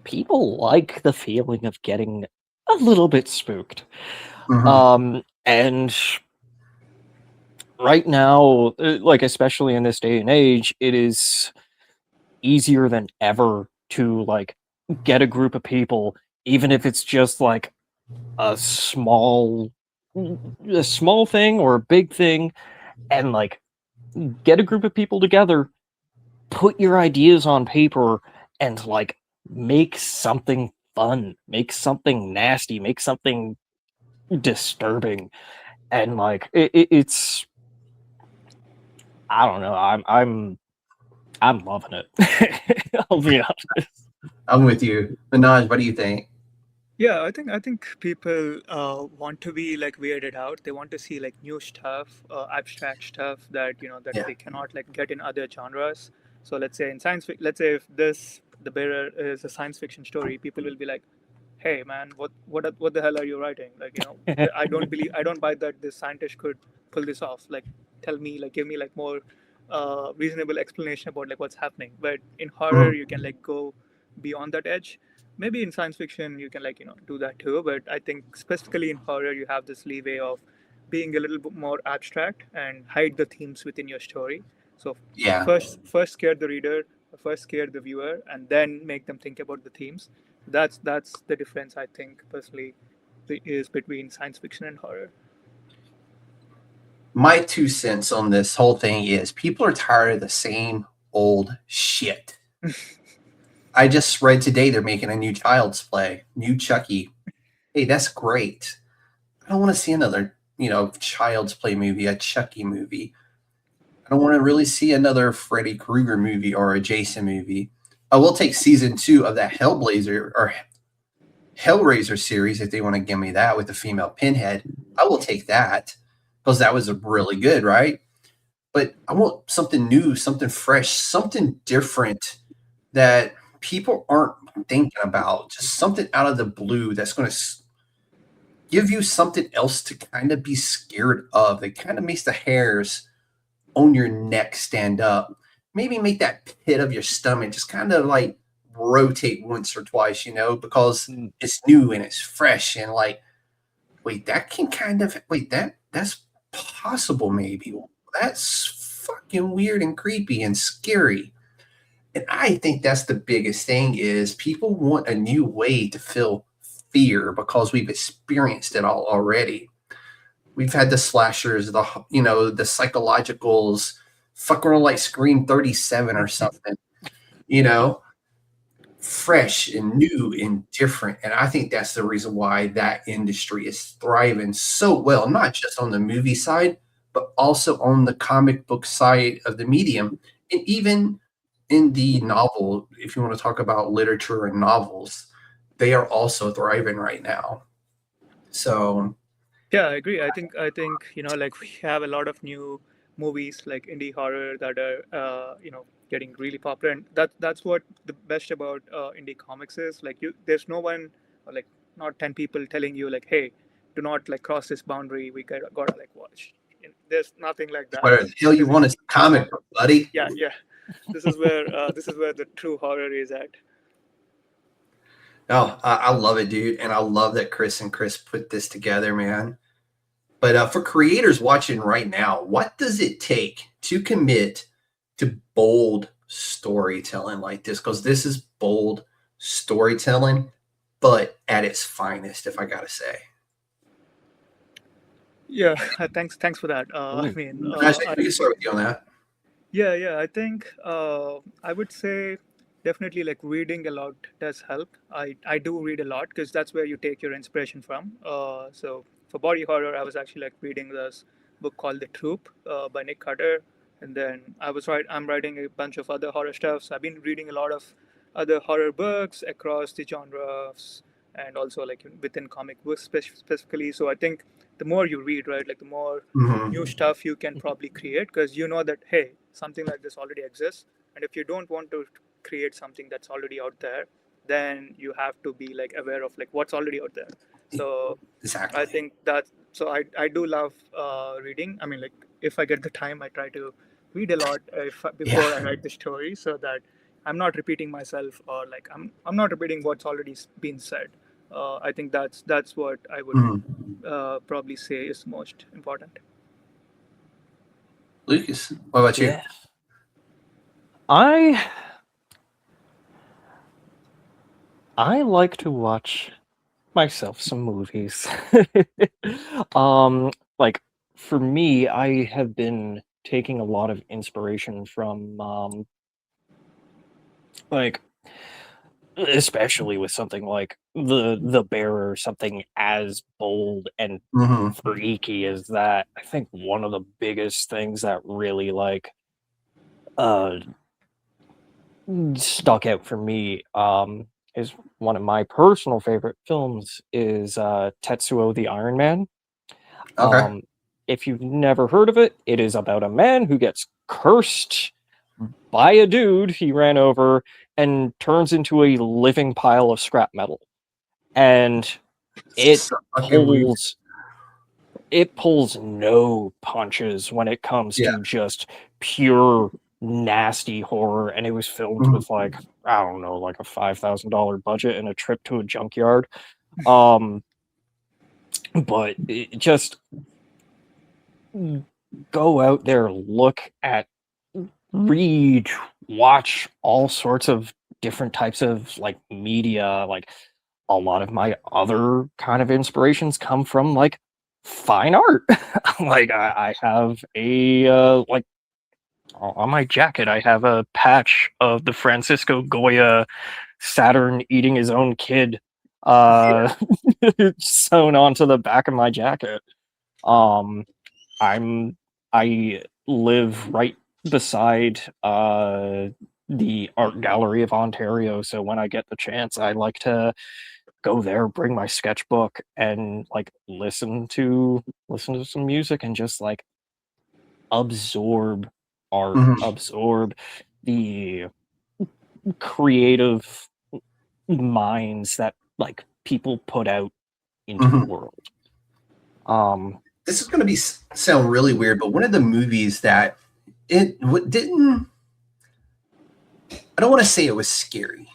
people like the feeling of getting a little bit spooked. Mm-hmm. And right now, like especially in this day and age, it is easier than ever to like get a group of people even if it's just like a small thing or a big thing, and like get a group of people together, put your ideas on paper, and like make something fun, make something nasty, make something disturbing, and like it's I don't know, I'm loving it. I'll be honest. I'm with you. Manoj, what do you think? Yeah, I think people want to be like weirded out. They want to see like new stuff, abstract stuff that that Yeah. they cannot like get in other genres. So let's say in let's say if this The Bearer is a science fiction story, people will be like, "Hey man, what the hell are you writing? Like I don't buy that this scientist could pull this off. Like tell me, like give me like more reasonable explanation about like what's happening." But in horror, Mhm. you can like go beyond that edge. Maybe in science fiction you can like do that too, but I think specifically in horror you have this leeway of being a little bit more abstract and hide the themes within your story. So Yeah. first scare the reader, first scare the viewer, and then make them think about the themes. That's the difference I think personally is between science fiction and horror. My 2 cents on this whole thing is people are tired of the same old shit. I just read today they're making a new Child's Play, new Chucky. Hey, that's great. I don't want to see another, Child's Play movie, a Chucky movie. I don't want to really see another Freddy Krueger movie or a Jason movie. I will take season 2 of that Hellblazer or Hellraiser series if they want to give me that with the female Pinhead. I will take that because that was really good, right? But I want something new, something fresh, something different that people aren't thinking about. Just something out of the blue that's going to give you something else to kind of be scared of. That kind of makes the hairs on your neck stand up. Maybe make that pit of your stomach just kind of like rotate once or twice, because it's new and it's fresh and like, wait, that can kind of that's possible maybe. That's fucking weird and creepy and scary. And I think that's the biggest thing is people want a new way to feel fear because we've experienced it all already. We've had the slashers, the psychologicals, fuck around like Scream 37 or something, you know, fresh and new and different. And I think that's the reason why that industry is thriving so well, not just on the movie side, but also on the comic book side of the medium. And even in the novel, if you want to talk about literature and novels, they are also thriving right now. So Yeah, I agree. I think like we have a lot of new movies like indie horror that are getting really popular, and that's what the best about indie comics is. Like there's no one or like not 10 people telling you like, hey, do not like cross this boundary. We gotta like watch. There's nothing like that. what the hell you This is want is a comic book, buddy? yeah. This is where the true horror is at. Oh, I love it, dude. And I love that Chris and Chris put this together, man. But for creators watching right now, what does it take to commit to bold storytelling like this? Because this is bold storytelling, but at its finest, if I got to say. Yeah, thanks for that. I Ooh. mean, Actually, we can start with you on that. yeah. I think I would say definitely like reading a lot does help. I do read a lot because that's where you take your inspiration from. So for body horror, I was actually like reading this book called The Troop by Nick Carter, and then I'm writing a bunch of other horror stuff. So I've been reading a lot of other horror books across the genres and also like within comic books specifically. So I think the more you read, right, like the more new Mm-hmm. stuff you can probably create because you know that hey, something like this already exists, and if you don't want to create something that's already out there, then you have to be like aware of like what's already out there. So I Exactly. think that so I do love reading. I mean, like if I get the time, I try to read a lot before Yeah. I write the story, so that I'm not repeating myself or like I'm not repeating what's already been said. I think that's what I would Mhm. probably say is most important. Lucas, what about you? Yeah. I I like to watch myself some movies. Like for me, I have been taking a lot of inspiration from like especially with something like the Bearer, something as bold and Mm-hmm. freaky as that. I think one of the biggest things that really like uh stuck out for me is one of my personal favorite films is Tetsuo the Iron Man. Okay. Um, if you've never heard of it, it is about a man who gets cursed by a dude he ran over and turns into a living pile of scrap metal. And it So fucking weird. pulls no punches when it comes Yeah. to just pure nasty horror. And it was filmed Mhm. with like, I don't know, like a $5,000 budget and a trip to a junkyard. But it just go out there, look at, read, watch all sorts of different types of like media. Like a lot of my other kind of inspirations come from like fine art. Like I have a like on my jacket, I have a patch of the Francisco Goya Saturn eating his own kid uh sewn onto the back of my jacket. Um I'm I live right beside the Art Gallery of Ontario, so when I get the chance, I like to go there, bring my sketchbook, and like listen to some music and just like absorb art, Mhm. absorb the creative minds that like people put out into the Mhm. world. Um, This is going to sound really weird, but one of the movies that didn't, I don't want to say it was scary,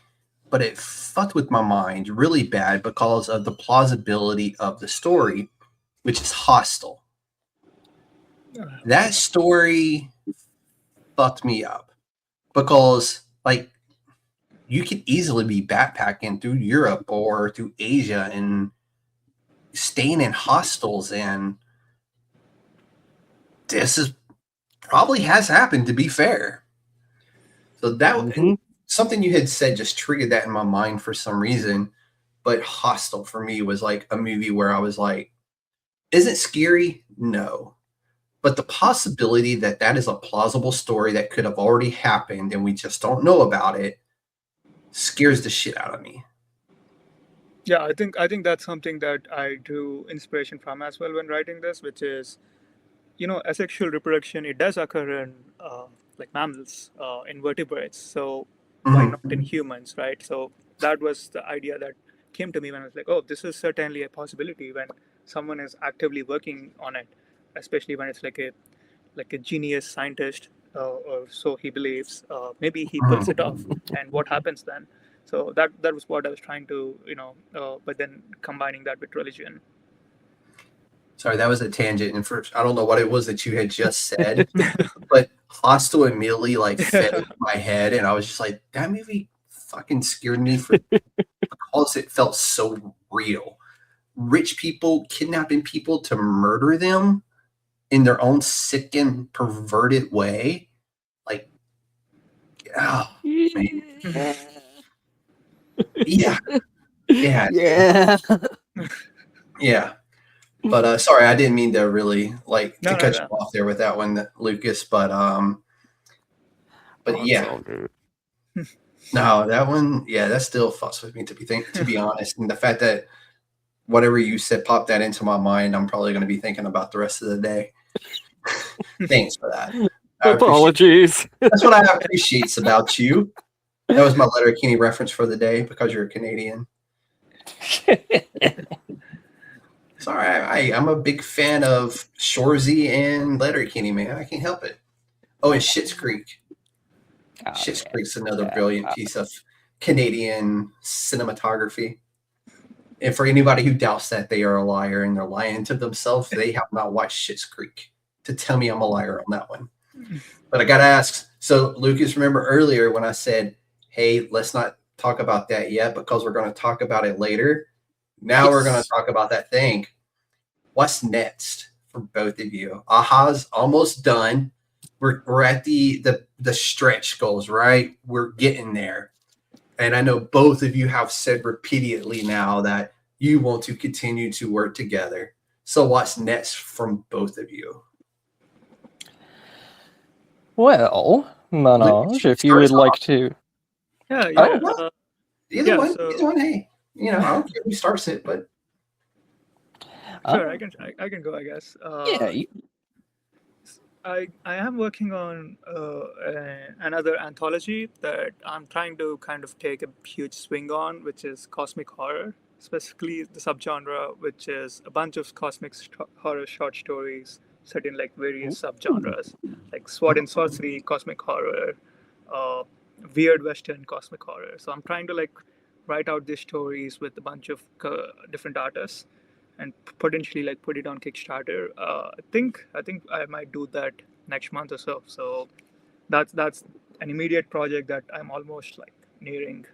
but it fucked with my mind really bad because of the plausibility of the story, which is Hostel. That story fucked me up because, like, you could easily be backpacking through Europe or through Asia and staying in hostels, and this is probably has happened, to be fair. So mhm. something you had said just triggered that in my mind for some reason. But Hostel for me was like a movie where I was like, is it scary? No. But the possibility that that is a plausible story that could have already happened and we just don't know about it scares the shit out of me. Yeah, I think that's something that I drew inspiration from as well when writing this, which is, asexual reproduction. It does occur in like mammals, invertebrates. So why Mm-hmm. not in humans, right? So that was the idea that came to me when I was like, oh, this is certainly a possibility when someone is actively working on it, especially when it's like a genius scientist, or so he believes. Maybe he pulls it off, and what happens then? So that was what I was trying to, but then combining that with religion. Sorry, that was a tangent. And first, I don't know what it was that you had just said, but Hostel immediately like fed into my head, and I was just like, that movie fucking scared me because it felt so real. Rich people kidnapping people to murder them in their own sick and perverted way. Like, oh man, yeah, yeah, Yeah. yeah. But sorry, I didn't mean to really like to No, no, cut you no. off there with that one, Lucas. But Oh, it's yeah, all good. no, that one, yeah, that still fucks with me to be honest. And the fact that whatever you said popped that into my mind, I'm probably going to be thinking about the rest of the day. Thanks for that. I appreciate. Apologies. That's what I appreciate about you. That was my Letterkenny reference for the day because you're a Canadian. Sorry, I'm a big fan of Shoresy and Letterkenny, man. I can't help it. Oh, and Schitt's Creek. Oh, Schitt's yeah. Creek's another Yeah. brilliant piece of Canadian cinematography. And for anybody who doubts that, they are a liar and they're lying to themselves. They have not watched Schitt's Creek to tell me I'm a liar on that one. But I got to ask. So, Lucas, remember earlier when I said, hey, let's not talk about that yet because we're going to talk about it later. Now we're going to talk about that thing. What's next for both of you? Aha's almost done. We're at the stretch goals, right? We're getting there. And I know both of you have said repeatedly now that you want to continue to work together. So what's next from both of you? Well, Manoj, if you would like to. Yeah, Either one, hey. I don't care who starts it, but sure, I can go, I guess. I am working on another anthology that I'm trying to kind of take a huge swing on, which is cosmic horror, specifically the subgenre, which is a bunch of cosmic horror short stories set in like various subgenres, like sword and sorcery, cosmic horror, weird Western cosmic horror. So I'm trying to like write out these stories with a bunch of different artists and potentially like put it on Kickstarter. I think I might do that next month or so. So that's an immediate project that I'm almost like nearing,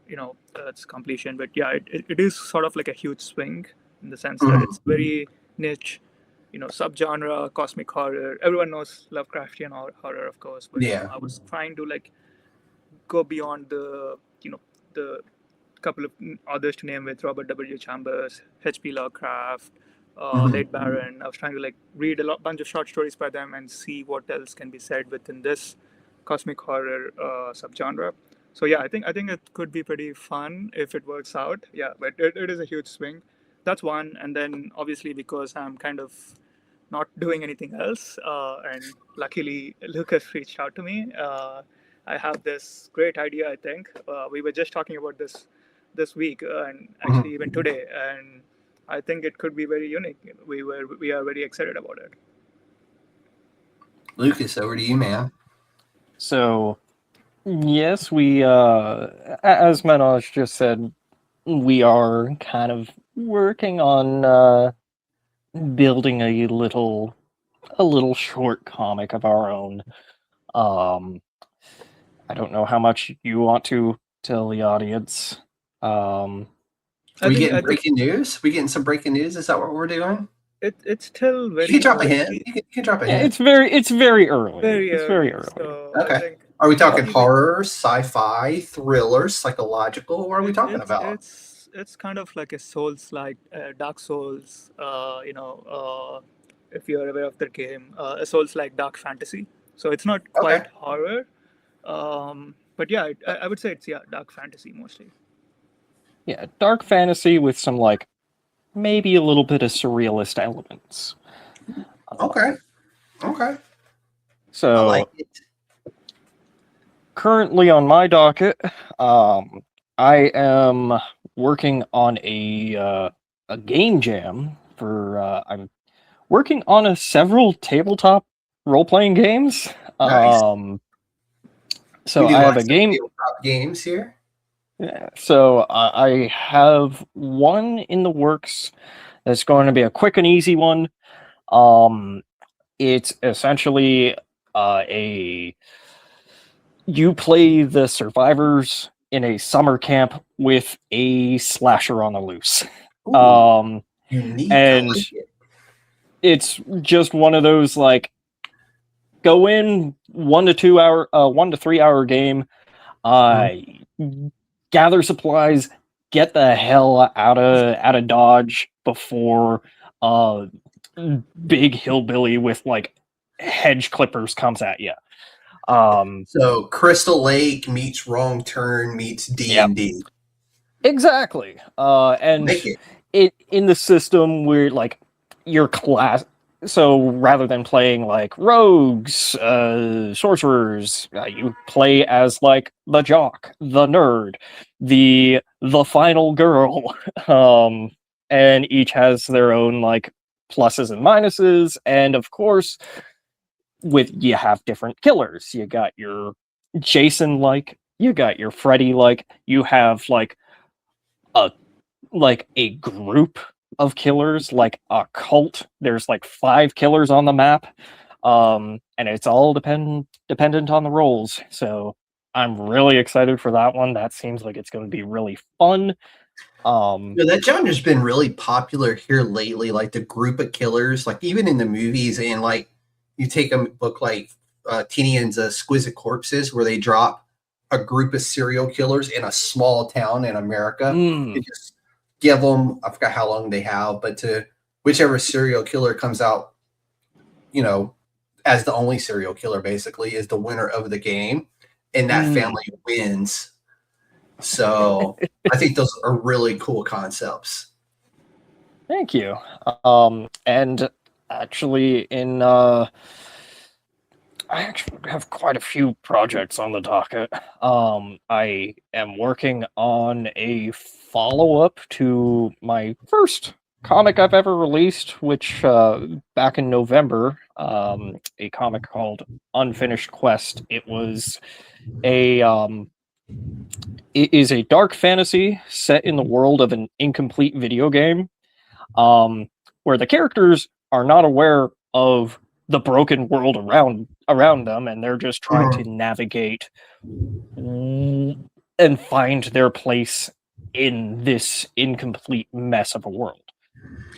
its completion. But yeah, it is sort of like a huge swing in the sense that it's very niche, subgenre, cosmic horror. Everyone knows Lovecraftian horror, of course, but I was trying to like go beyond the couple of others to name with Robert W. Chambers, H.P. Lovecraft, Late Baron. I was trying to like read a bunch of short stories by them and see what else can be said within this cosmic horror subgenre. So yeah, I think it could be pretty fun if it works out. Yeah, but it is a huge swing. That's one, and then obviously because I'm kind of not doing anything else, and luckily Lucas reached out to me. I have this great idea. I think we were just talking about this week and actually even today, and I think it could be very unique. We are very excited about it. Lucas, over to you, man. So, yes, we as Manoj just said, we are kind of working on building a little short comic of our own. I don't know how much you want to tell the audience. We getting breaking news? We getting some breaking news? Is that what we're doing? It's still very. You can drop a hint. You can drop a hint. It's very early. It's very early. So okay. Are we talking horror, sci-fi, thriller, psychological? What are we talking about? It's kind of like a Souls-like, Dark Souls. If you're aware of the game, a Souls-like dark fantasy. So it's not quite horror, but yeah, I would say it's dark fantasy mostly. Yeah, dark fantasy with some like maybe a little bit of surrealist elements. Okay. So I like it. Currently on my docket, I am working on a game jam for. I'm working on several tabletop role-playing games. Nice. So I have a game. Tabletop games here. Yeah, so I have one in the works that's going to be a quick and easy one. It's essentially you play the survivors in a summer camp with a slasher on the loose. Unique. And it's just one of those like go in 1 to 3 hour game. Gather supplies, get the hell out of Dodge before big hillbilly with like hedge clippers comes at you. So Crystal Lake meets Wrong Turn meets D&D. Yep. Exactly. And it in the system where like your class. So rather than playing like rogues, sorcerers, you play as like the jock, the nerd, the final girl, and each has their own like pluses and minuses. And of course, you have different killers. You got your Jason like, you got your Freddy like, you have like a group of killers, like a cult. There's like 5 killers on the map, and it's all dependent on the roles. So I'm really excited for that one. That seems like it's going to be really fun. That genre's been really popular here lately, like the group of killers, like even in the movies, and like you take a book like Tinian's Exquisite Corpses, where they drop a group of serial killers in a small town in America. You just give them, I forgot how long they have, but to whichever serial killer comes out, you know, as the only serial killer basically is the winner of the game, and that family wins. So I think those are really cool concepts. Thank you. And actually, I actually have quite a few projects on the docket. I am working on a follow-up to my first comic I've ever released, which back in November, a comic called Unfinished Quest. It was it is a dark fantasy set in the world of an incomplete video game, where the characters are not aware of the broken world around them, and they're just trying to navigate and find their place in this incomplete mess of a world.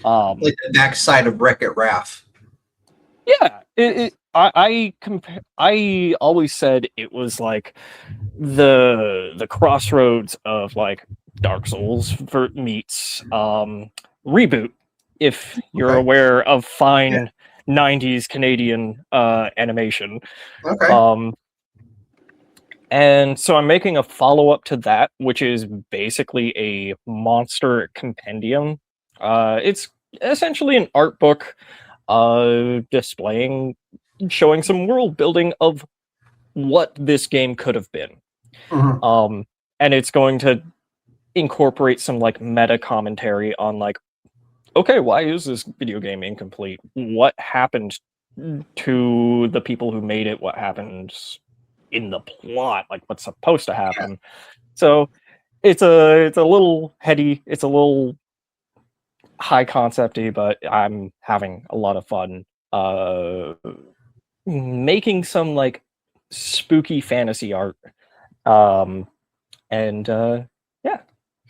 Like the backside of Wreck-It Ralph. Yeah, I always said it was like the crossroads of like Dark Souls meets Reboot, if you're aware of fine 90s Canadian animation. Okay. And so I'm making a follow-up to that, which is basically a monster compendium. It's essentially an art book showing some world building of what this game could have been. And it's going to incorporate some like meta commentary on like, okay, why is this video game incomplete? What happened to the people who made it? What happens in the plot? Like what's supposed to happen? So it's a little heady, it's a little high concepty, but I'm having a lot of fun making some like spooky fantasy art. Yeah,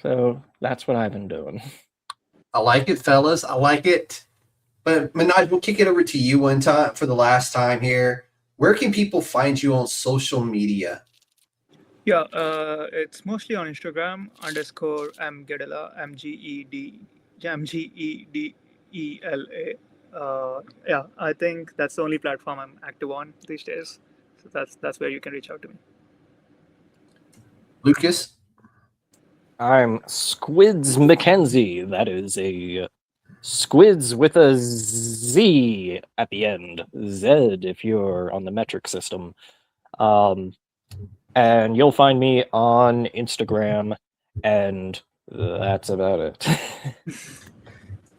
so that's what I've been doing. I like it, fellas. I like it. But Manoj, we'll kick it over to you one time for the last time here. Where can people find you on social media? Yeah, it's mostly on Instagram _MGedela, MGEDELA. Yeah, I think that's the only platform I'm active on these days. So that's where you can reach out to me. Lucas? I'm Squidz McKenzie. That is a Squidz with a Z at the end. Z if you're on the metric system. And you'll find me on Instagram, and that's about it.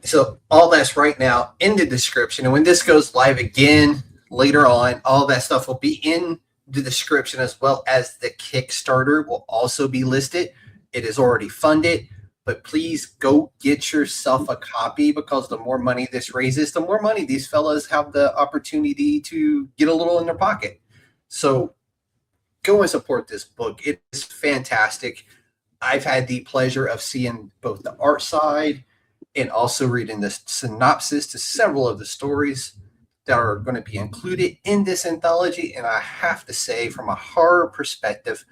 So all that's right now in the description. And when this goes live again later on, all that stuff will be in the description, as well as the Kickstarter will also be listed. It is already funded, but please go get yourself a copy, because the more money this raises, the more money these fellas have the opportunity to get a little in their pocket. So go and support this book. It is fantastic. I've had the pleasure of seeing both the art side and also reading the synopsis to several of the stories that are going to be included in this anthology. And I have to say, from a horror perspective,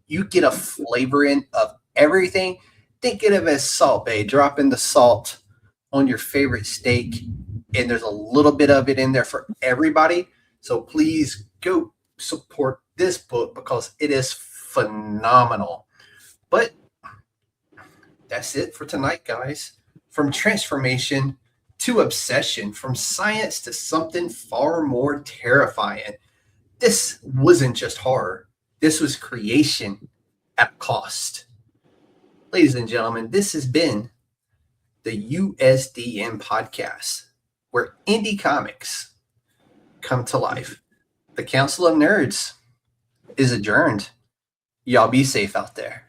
you get a flavor in of everything. Think of it as Salt Bay, dropping the salt on your favorite steak, and there's a little bit of it in there for everybody. So please go support this book, because it is phenomenal. But that's it for tonight, guys. From transformation to obsession, from science to something far more terrifying. This wasn't just horror. This was creation at cost. Ladies and gentlemen, this has been the USDN podcast, where indie comics come to life. The Council of Nerds is adjourned. Y'all be safe out there.